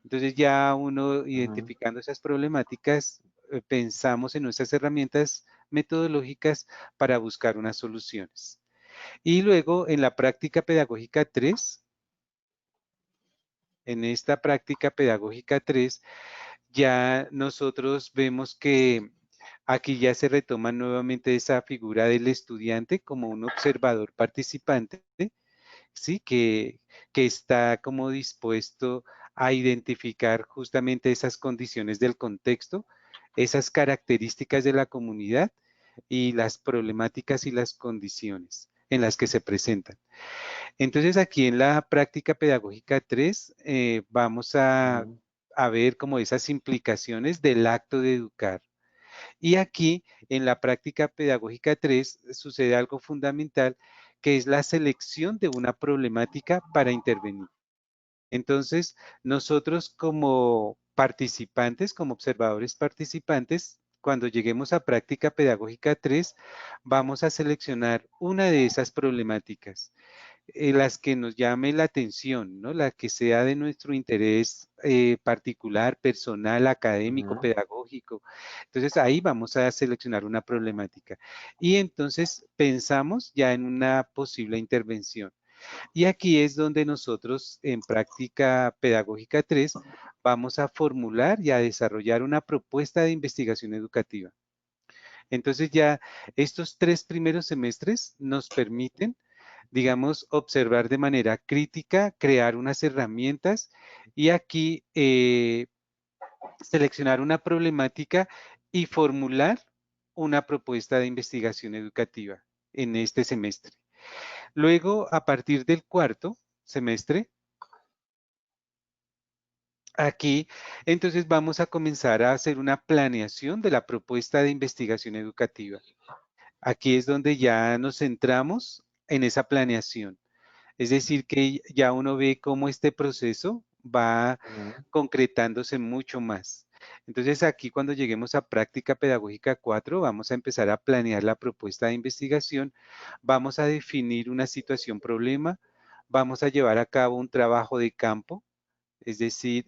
S2: Entonces ya uno
S1: Ujú,
S2: identificando esas problemáticas, pensamos en nuestras herramientas metodológicas para buscar unas soluciones. Y luego en la práctica pedagógica 3, en esta práctica pedagógica 3, ya nosotros vemos que aquí ya se retoma nuevamente esa figura del estudiante como un observador participante, ¿sí? Que está como dispuesto a identificar justamente esas condiciones del contexto, esas características de la comunidad y las problemáticas y las condiciones en las que se presentan. Entonces aquí en la práctica pedagógica 3 vamos
S1: ujú,
S2: a ver como esas implicaciones del acto de educar. Y aquí en la práctica pedagógica 3 sucede algo fundamental que es la selección de una problemática para intervenir. Entonces, nosotros como participantes, como observadores participantes, cuando lleguemos a práctica pedagógica 3, vamos a seleccionar una de esas problemáticas las que nos llame la atención, ¿no? La que sea de nuestro interés particular, personal, académico,
S1: ujú.
S2: pedagógico. Entonces ahí vamos a seleccionar una problemática. Y entonces pensamos ya en una posible intervención. Y aquí es donde nosotros en práctica pedagógica 3 vamos a formular y a desarrollar una propuesta de investigación educativa. Entonces ya estos 3 primeros semestres nos permiten, digamos, observar de manera crítica, crear unas herramientas y aquí seleccionar una problemática y formular una propuesta de investigación educativa en este semestre. Luego, a partir del cuarto semestre, aquí, entonces vamos a comenzar a hacer una planeación de la propuesta de investigación educativa. Aquí es donde ya nos centramos en esa planeación. Es decir, que ya uno ve cómo este proceso va
S1: Ujú,
S2: concretándose mucho más. Entonces aquí cuando lleguemos a práctica pedagógica 4, vamos a empezar a planear la propuesta de investigación, vamos a definir una situación problema, vamos a llevar a cabo un trabajo de campo, es decir,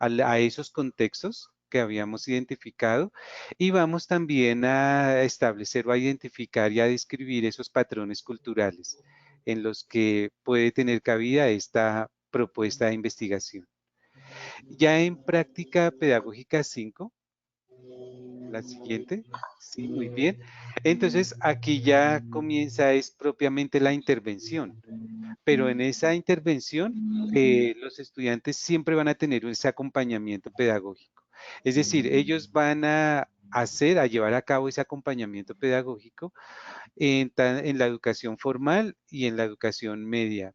S2: a esos contextos que habíamos identificado y vamos también a establecer o a identificar y a describir esos patrones culturales en los que puede tener cabida esta propuesta de investigación. Ya en práctica pedagógica 5, la siguiente, sí, muy bien. Entonces aquí ya comienza es propiamente la intervención. Pero en esa intervención, los estudiantes siempre van a tener ese acompañamiento pedagógico. Es decir, ellos van a hacer, a llevar a cabo ese acompañamiento pedagógico en la educación formal y en la educación media.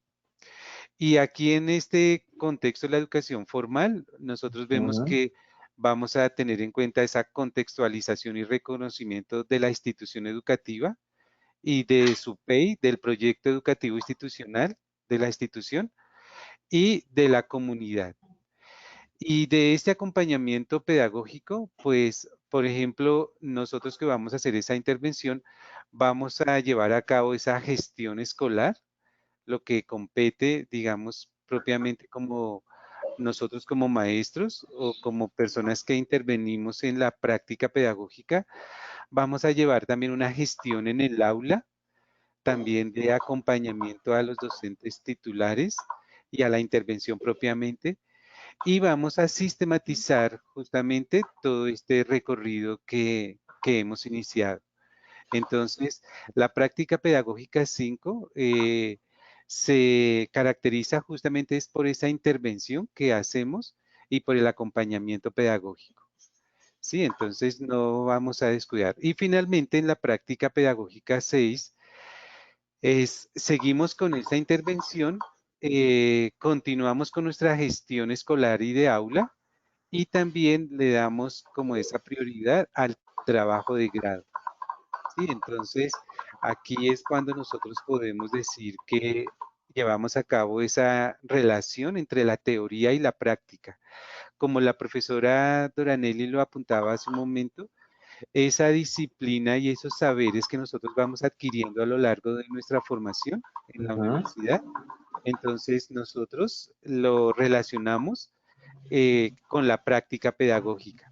S2: Y aquí en este contexto de la educación formal, nosotros vemos
S1: ujú.
S2: que vamos a tener en cuenta esa contextualización y reconocimiento de la institución educativa y de su PEI, del proyecto educativo institucional de la institución y de la comunidad. Y de este acompañamiento pedagógico, pues, por ejemplo, nosotros que vamos a hacer esa intervención, vamos a llevar a cabo esa gestión escolar, lo que compete, digamos, propiamente como nosotros como maestros o como personas que intervenimos en la práctica pedagógica, vamos a llevar también una gestión en el aula, también de acompañamiento a los docentes titulares y a la intervención propiamente, y vamos a sistematizar justamente todo este recorrido que hemos iniciado. Entonces, la práctica pedagógica 5 se caracteriza justamente es por esa intervención que hacemos y por el acompañamiento pedagógico. Sí, entonces no vamos a descuidar. Y finalmente, en la práctica pedagógica 6, seguimos con esta intervención, continuamos con nuestra gestión escolar y de aula, y también le damos como esa prioridad al trabajo de grado. Sí, entonces aquí es cuando nosotros podemos decir que llevamos a cabo esa relación entre la teoría y la práctica. Como la profesora Doranelli lo apuntaba hace un momento, esa disciplina y esos saberes que nosotros vamos adquiriendo a lo largo de nuestra formación en la universidad, entonces nosotros lo relacionamos con la práctica pedagógica.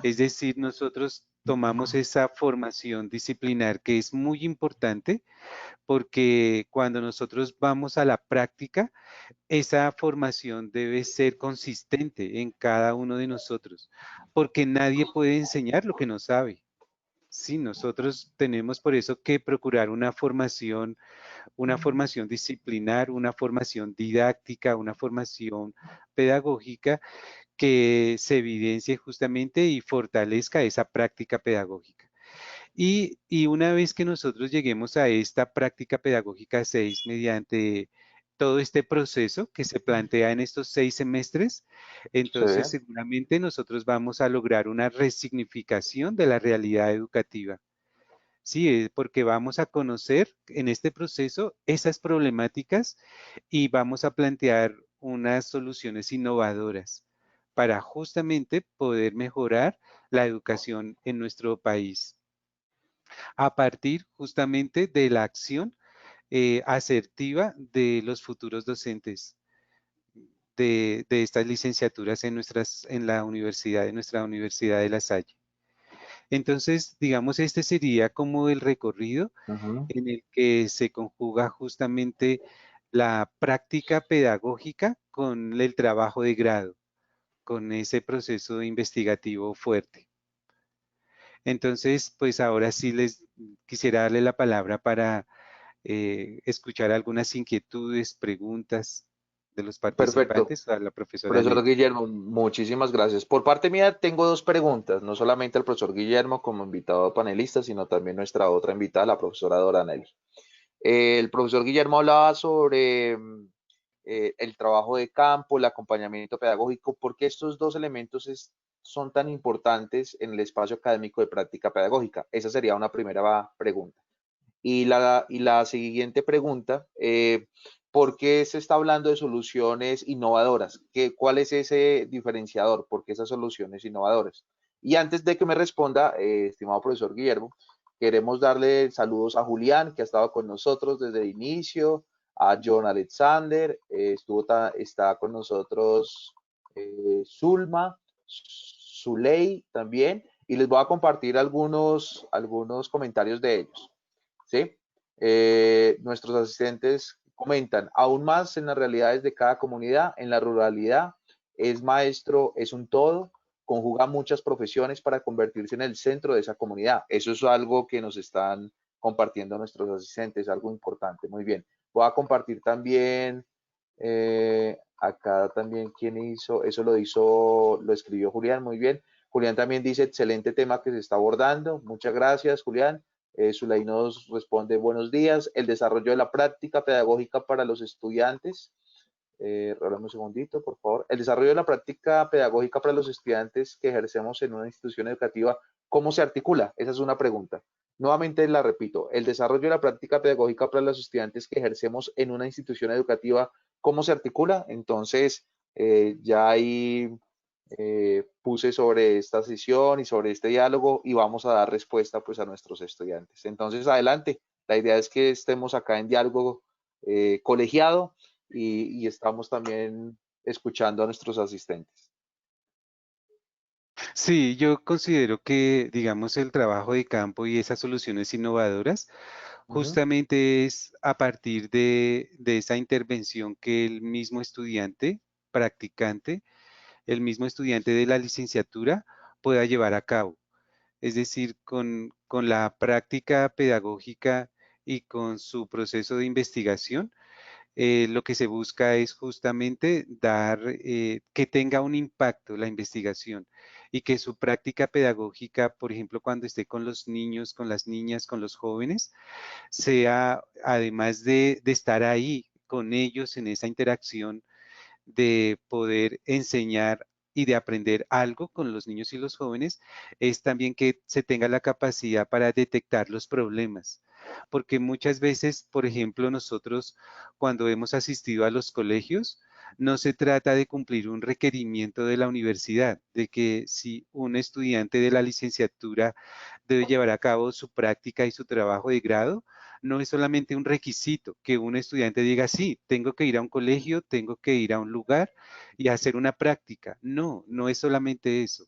S2: Es decir, nosotros tomamos esa formación disciplinar que es muy importante porque cuando nosotros vamos a la práctica, esa formación debe ser consistente en cada uno de nosotros, porque nadie puede enseñar lo que no sabe. Sí, nosotros tenemos por eso que procurar una formación disciplinar, una formación didáctica, una formación pedagógica que se evidencie justamente y fortalezca esa práctica pedagógica. Y una vez que nosotros lleguemos a esta práctica pedagógica 6 mediante todo este proceso que se plantea en estos 6 semestres,
S1: Sí.
S2: entonces seguramente nosotros vamos a lograr una resignificación de la realidad educativa. Sí, porque vamos a conocer en este proceso esas problemáticas y vamos a plantear unas soluciones innovadoras para justamente poder mejorar la educación en nuestro país a partir justamente de la acción asertiva de los futuros docentes de estas licenciaturas en la universidad, en nuestra Universidad de La Salle. Entonces, digamos, este sería como el recorrido en el que se conjuga justamente la práctica pedagógica con el trabajo de grado, con ese proceso investigativo fuerte. Entonces, pues ahora sí les quisiera darle la palabra para escuchar algunas inquietudes, preguntas de los
S1: Perfecto.
S2: participantes a la profesora
S1: Profesor
S2: Nelly.
S1: Guillermo, muchísimas gracias. Por parte mía, tengo dos preguntas, no solamente al profesor Guillermo como invitado panelista, sino también nuestra otra invitada, la profesora Doranelli. El profesor Guillermo hablaba sobre el trabajo de campo, el acompañamiento pedagógico. ¿Por qué estos dos elementos son tan importantes en el espacio académico de práctica pedagógica? Esa sería una primera pregunta. Y la siguiente pregunta, ¿por qué se está hablando de soluciones innovadoras? ¿Cuál es ese diferenciador? ¿Por qué esas soluciones innovadoras? Y antes de que me responda, estimado profesor Guillermo, queremos darle saludos a Julián, que ha estado con nosotros desde el inicio, a John Alexander, está con nosotros Zulma, Zuley también, y les voy a compartir algunos comentarios de ellos. ¿Sí? Nuestros asistentes comentan, aún más en las realidades de cada comunidad, en la ruralidad, es maestro, es un todo, conjuga muchas profesiones para convertirse en el centro de esa comunidad. Eso es algo que nos están compartiendo nuestros asistentes, algo importante. Muy bien. Voy a compartir también, acá también quién hizo, eso lo escribió Julián, muy bien. Julián también dice, excelente tema que se está abordando. Muchas gracias, Julián. Zulay nos responde, buenos días. El desarrollo de la práctica pedagógica para los estudiantes. Un segundito, por favor. El desarrollo de la práctica pedagógica para los estudiantes que ejercemos en una institución educativa, ¿cómo se articula? Esa es una pregunta. Nuevamente la repito, el desarrollo de la práctica pedagógica para los estudiantes que ejercemos en una institución educativa, ¿cómo se articula? Entonces, ya ahí puse sobre esta sesión y sobre este diálogo y vamos a dar respuesta pues a nuestros estudiantes. Entonces, adelante. La idea es que estemos acá en diálogo colegiado y estamos también escuchando a nuestros asistentes.
S2: Sí, yo considero que, digamos, el trabajo de campo y esas soluciones innovadoras
S1: Ujú.
S2: justamente es a partir de esa intervención que el mismo estudiante, practicante, el mismo estudiante de la licenciatura pueda llevar a cabo. Es decir, con la práctica pedagógica y con su proceso de investigación, lo que se busca es justamente dar, que tenga un impacto la investigación y que su práctica pedagógica, por ejemplo, cuando esté con los niños, con las niñas, con los jóvenes, sea, además de estar ahí con ellos en esa interacción, de poder enseñar y de aprender algo con los niños y los jóvenes, es también que se tenga la capacidad para detectar los problemas. Porque muchas veces, por ejemplo, nosotros cuando hemos asistido a los colegios, no se trata de cumplir un requerimiento de la universidad, de que si un estudiante de la licenciatura debe llevar a cabo su práctica y su trabajo de grado, no es solamente un requisito que un estudiante diga, sí, tengo que ir a un colegio, tengo que ir a un lugar y hacer una práctica. No, no es solamente eso.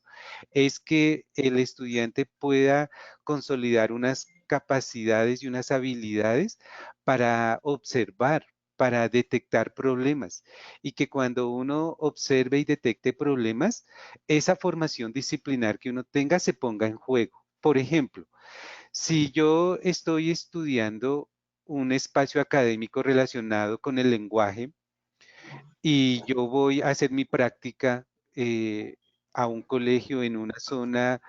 S2: Es que el estudiante pueda consolidar unas capacidades y unas habilidades para observar, para detectar problemas y que cuando uno observe y detecte problemas, esa formación disciplinar que uno tenga se ponga en juego. Por ejemplo, si yo estoy estudiando un espacio académico relacionado con el lenguaje y yo voy a hacer mi práctica a un colegio en una zona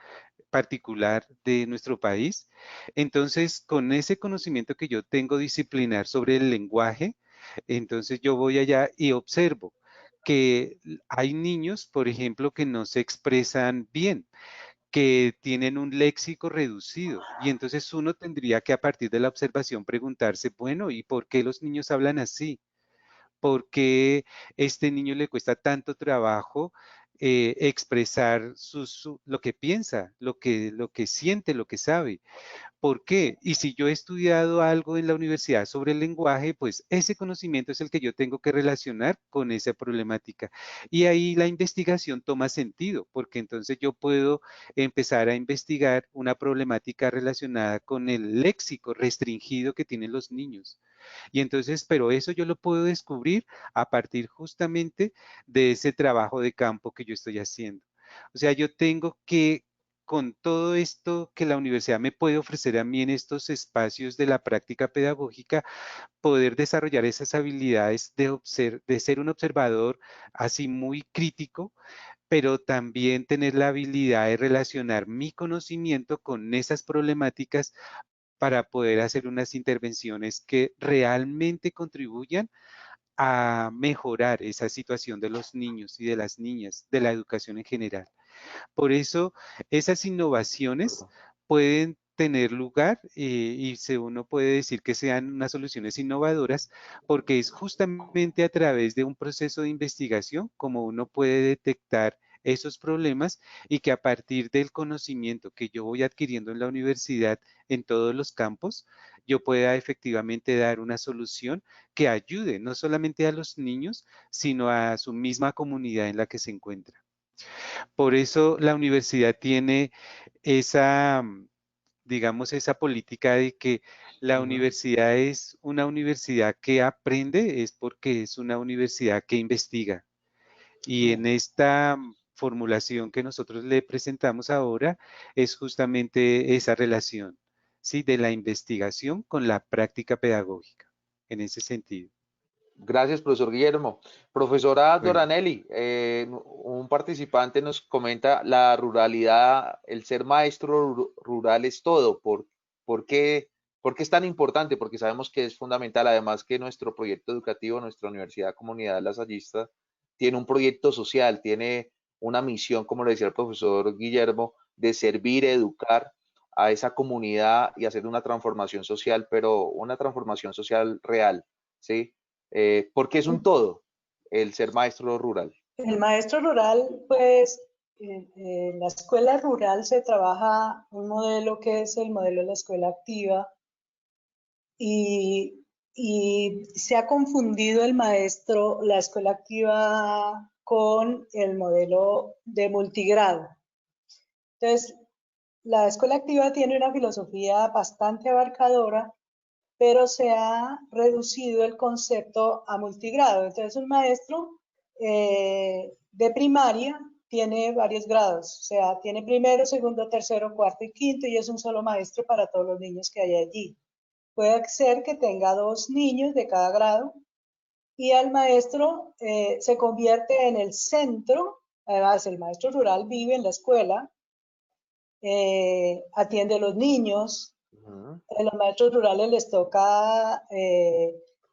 S2: particular de nuestro país, entonces con ese conocimiento que yo tengo disciplinar sobre el lenguaje, entonces yo voy allá y observo que hay niños, por ejemplo, que no se expresan bien, que tienen un léxico reducido. Y entonces uno tendría que a partir de la observación preguntarse, bueno, ¿y por qué los niños hablan así? ¿Por qué este niño le cuesta tanto trabajo expresar lo que piensa, lo que siente, lo que sabe? ¿Por qué? Y si yo he estudiado algo en la universidad sobre el lenguaje, pues ese conocimiento es el que yo tengo que relacionar con esa problemática. Y ahí la investigación toma sentido, porque entonces yo puedo empezar a investigar una problemática relacionada con el léxico restringido que tienen los niños. Y entonces, pero eso yo lo puedo descubrir a partir justamente de ese trabajo de campo que yo estoy haciendo. O sea, yo tengo que con todo esto que la universidad me puede ofrecer a mí en estos espacios de la práctica pedagógica, poder desarrollar esas habilidades de ser un observador así muy crítico, pero también tener la habilidad de relacionar mi conocimiento con esas problemáticas para poder hacer unas intervenciones que realmente contribuyan a mejorar esa situación de los niños y de las niñas, de la educación en general. Por eso, esas innovaciones pueden tener lugar uno puede decir que sean unas soluciones innovadoras porque es justamente a través de un proceso de investigación como uno puede detectar esos problemas y que a partir del conocimiento que yo voy adquiriendo en la universidad en todos los campos, yo pueda efectivamente dar una solución que ayude no solamente a los niños, sino a su misma comunidad en la que se encuentra. Por eso la universidad tiene esa, digamos, esa política de que la
S1: Ujú.
S2: universidad es una universidad que aprende, es porque es una universidad que investiga. Y en esta formulación que nosotros le presentamos ahora es justamente esa relación, ¿sí? De la investigación con la práctica pedagógica, en ese sentido.
S1: Gracias, profesor Guillermo. Profesora
S2: Bueno.
S1: Doranelli, un participante nos comenta la ruralidad, el ser maestro rural es todo. ¿Por qué, por qué es tan importante? Porque sabemos que es fundamental, además que nuestro proyecto educativo, nuestra Universidad Comunidad Lasallista, tiene un proyecto social, tiene una misión, como le decía el profesor Guillermo, de servir, educar a esa comunidad y hacer una transformación social, pero una transformación social real, ¿sí? Porque es un todo el ser maestro rural.
S3: El maestro rural, pues, en la escuela rural se trabaja un modelo que es el modelo de la escuela activa y y se ha confundido el maestro, la escuela activa con el modelo de multigrado. Entonces, la escuela activa tiene una filosofía bastante abarcadora, pero se ha reducido el concepto a multigrado. Entonces, un maestro de primaria tiene varios grados, o sea, tiene primero, segundo, tercero, cuarto y quinto, y es un solo maestro para todos los niños que hay allí. Puede ser que tenga 2 niños de cada grado, y al maestro se convierte en el centro. Además, el maestro rural vive en la escuela, atiende a los niños. A los maestros rurales les toca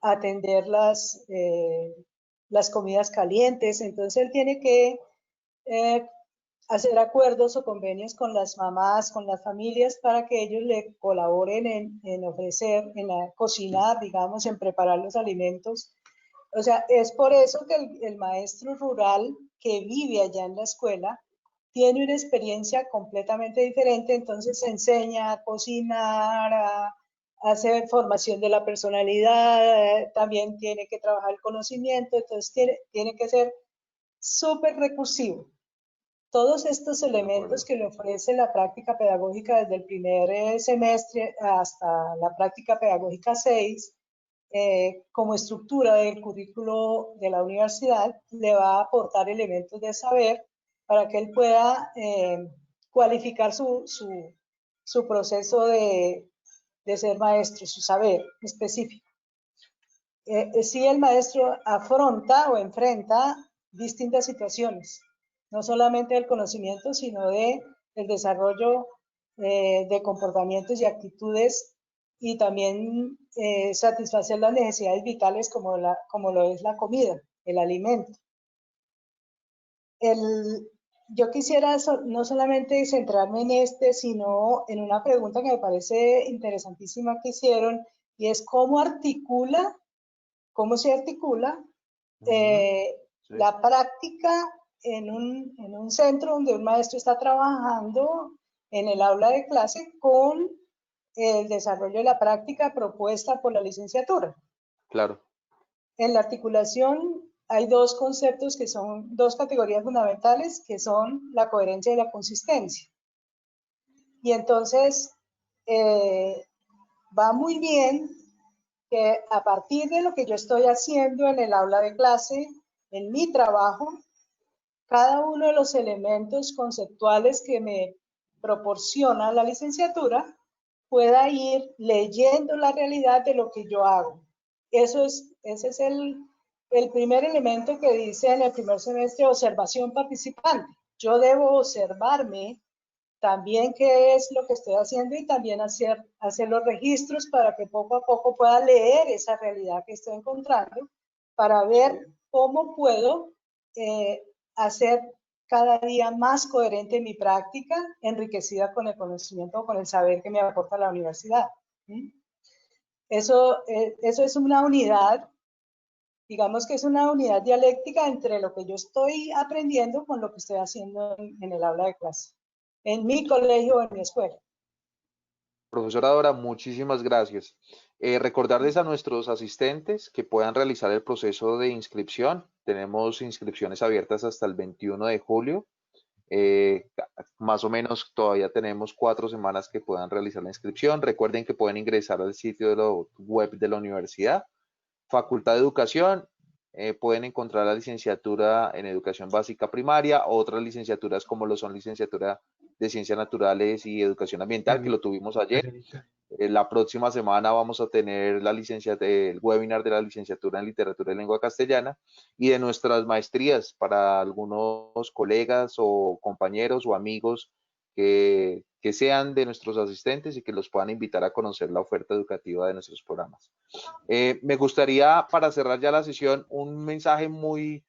S3: atender las comidas calientes, entonces él tiene que hacer acuerdos o convenios con las mamás, con las familias, para que ellos le colaboren en ofrecer, cocinar, digamos, en preparar los alimentos. O sea, es por eso que el maestro rural que vive allá en la escuela tiene una experiencia completamente diferente, entonces se enseña a cocinar, a hacer formación de la personalidad, también tiene que trabajar el conocimiento, entonces tiene que ser súper recursivo. Todos estos elementos que le ofrece la práctica pedagógica desde el primer semestre hasta la práctica pedagógica 6, como estructura del currículo de la universidad, le va a aportar elementos de saber para que él pueda cualificar su proceso de ser maestro, su saber específico. Si el maestro afronta o enfrenta distintas situaciones, no solamente del conocimiento, sino del desarrollo de comportamientos y actitudes, y también satisfacer las necesidades vitales como lo es la comida, el alimento. Yo quisiera no solamente centrarme en sino en una pregunta que me parece interesantísima que hicieron, y es cómo se articula la práctica en un centro donde un maestro está trabajando en el aula de clase con el desarrollo de la práctica propuesta por la licenciatura.
S1: Claro.
S3: En la articulación hay 2 conceptos que son 2 categorías fundamentales, que son la coherencia y la consistencia. Y entonces va muy bien que a partir de lo que yo estoy haciendo en el aula de clase, en mi trabajo, cada uno de los elementos conceptuales que me proporciona la licenciatura pueda ir leyendo la realidad de lo que yo hago. Ese es el primer elemento que dice en el primer semestre, observación participante. Yo debo observarme también qué es lo que estoy haciendo, y también hacer los registros para que poco a poco pueda leer esa realidad que estoy encontrando, para ver cómo puedo hacer cada día más coherente mi práctica, enriquecida con el conocimiento o con el saber que me aporta la universidad. Eso es una unidad, digamos que es una unidad dialéctica entre lo que yo estoy aprendiendo con lo que estoy haciendo en el aula de clase, en mi colegio o en mi escuela.
S1: Profesora Dora, muchísimas gracias. Recordarles a nuestros asistentes que puedan realizar el proceso de inscripción. Tenemos inscripciones abiertas hasta el 21 de julio. Más o menos todavía tenemos 4 semanas que puedan realizar la inscripción. Recuerden que pueden ingresar al sitio de la web de la universidad. Facultad de Educación, pueden encontrar la licenciatura en Educación Básica Primaria, otras licenciaturas como lo son licenciatura de Ciencias Naturales y Educación Ambiental, que lo tuvimos ayer. La próxima semana vamos a tener el webinar de la licenciatura en Literatura y Lengua Castellana, y de nuestras maestrías para algunos colegas o compañeros o amigos que sean de nuestros asistentes y que los puedan invitar a conocer la oferta educativa de nuestros programas. Me gustaría, para cerrar ya la sesión, un mensaje muy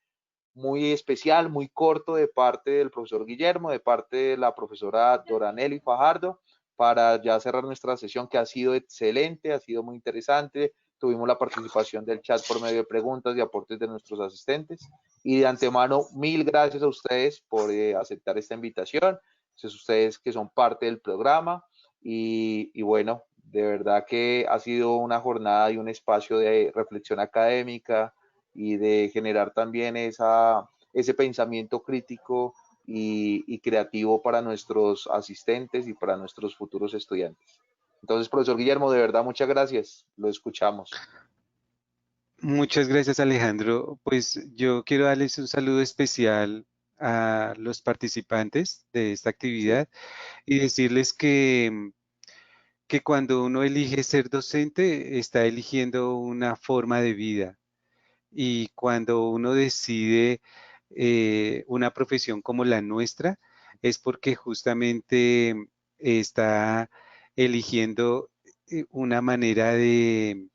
S1: especial, muy corto de parte del profesor Guillermo, de parte de la profesora Doranelli Fajardo, para ya cerrar nuestra sesión, que ha sido excelente, ha sido muy interesante. Tuvimos la participación del chat por medio de preguntas y aportes de nuestros asistentes. Y de antemano, mil gracias a ustedes por aceptar esta invitación. Gracias a ustedes que son parte del programa. Y bueno, De verdad que ha sido una jornada y un espacio de reflexión académica y de generar también ese pensamiento crítico y creativo para nuestros asistentes y para nuestros futuros estudiantes. Entonces, profesor Guillermo, de verdad, muchas gracias. Lo escuchamos.
S2: Muchas gracias, Alejandro. Pues yo quiero darles un saludo especial a los participantes de esta
S1: Sí,
S2: actividad y decirles que cuando uno elige ser docente, está eligiendo una forma de vida. Y cuando uno decide una profesión como la nuestra, es porque justamente está eligiendo una manera de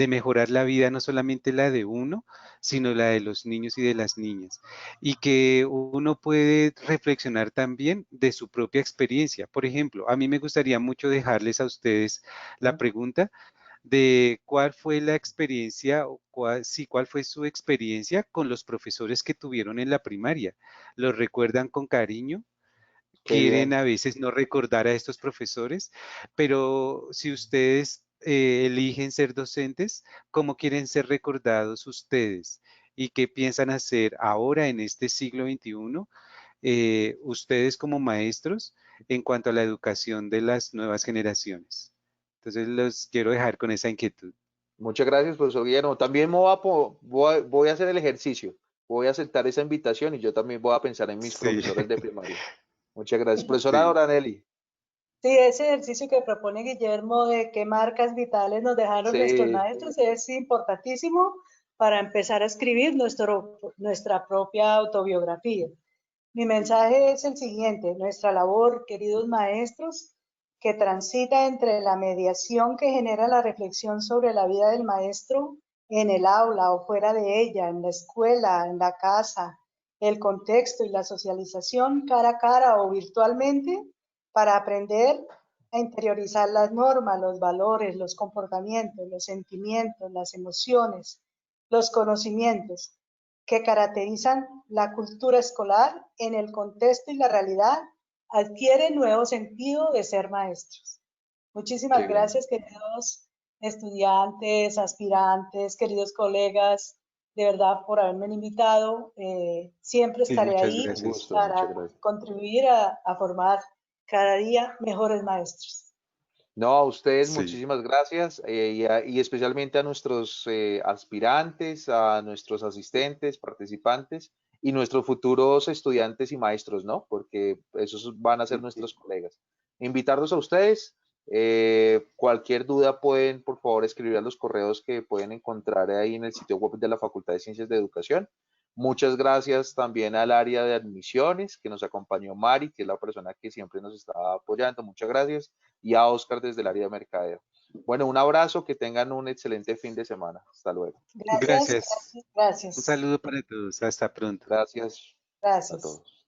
S2: mejorar la vida, no solamente la de uno, sino la de los niños y de las niñas. Y que uno puede reflexionar también de su propia experiencia. Por ejemplo, a mí me gustaría mucho dejarles a ustedes la pregunta de cuál fue la experiencia, o cuál fue su experiencia con los profesores que tuvieron en la primaria. ¿Los recuerdan con cariño?
S1: qué
S2: Quieren
S1: bien.
S2: a veces no recordar a estos profesores, pero si ustedes eligen ser docentes, ¿cómo quieren ser recordados ustedes? ¿Y qué piensan hacer ahora en este siglo XXI, ustedes como maestros, en cuanto a la educación de las nuevas generaciones? Entonces los quiero dejar con esa inquietud.
S1: Muchas gracias, profesor Guillermo. También me voy a hacer el ejercicio. Voy a aceptar esa invitación y yo también voy a pensar en mis
S2: Sí,
S1: profesores de primaria. Muchas gracias. Profesora
S2: sí,
S1: Doranelli.
S3: Sí, ese ejercicio que propone Guillermo de qué marcas vitales nos dejaron nuestros
S1: Sí,
S3: maestros es importantísimo para empezar a escribir nuestra propia autobiografía. Mi mensaje es el siguiente: nuestra labor, queridos maestros, que transita entre la mediación que genera la reflexión sobre la vida del maestro en el aula o fuera de ella, en la escuela, en la casa, el contexto y la socialización cara a cara o virtualmente, para aprender a interiorizar las normas, los valores, los comportamientos, los sentimientos, las emociones, los conocimientos que caracterizan la cultura escolar en el contexto y la realidad, adquiere nuevo sentido de ser maestros.
S1: qué
S3: Muchísimas
S1: bien.
S3: gracias, queridos estudiantes, aspirantes, queridos colegas, de verdad por haberme invitado. Siempre
S2: sí,
S3: estaré
S2: muchas
S3: ahí
S1: Un
S2: gracias.
S1: gusto, muchas
S3: para
S1: gracias.
S3: contribuir a formar cada día mejores maestros.
S1: No, a ustedes
S2: Sí,
S1: muchísimas gracias y especialmente a nuestros aspirantes, a nuestros asistentes, participantes y nuestros futuros estudiantes y maestros, ¿no? Porque esos van a ser nuestros colegas. Invitarlos a ustedes. Cualquier duda pueden, por favor, escribir a los correos que pueden encontrar ahí en el sitio web de la Facultad de Ciencias de Educación. Muchas gracias también al área de admisiones que nos acompañó Mari, que es la persona que siempre nos está apoyando. Muchas gracias. Y a Oscar desde el área de mercadeo. Bueno, un abrazo, que tengan un excelente fin de semana. Hasta luego.
S3: Gracias,
S2: gracias.
S3: gracias,
S2: Un
S3: gracias.
S2: saludo para todos. Hasta pronto.
S1: Gracias a
S3: Gracias.
S1: todos.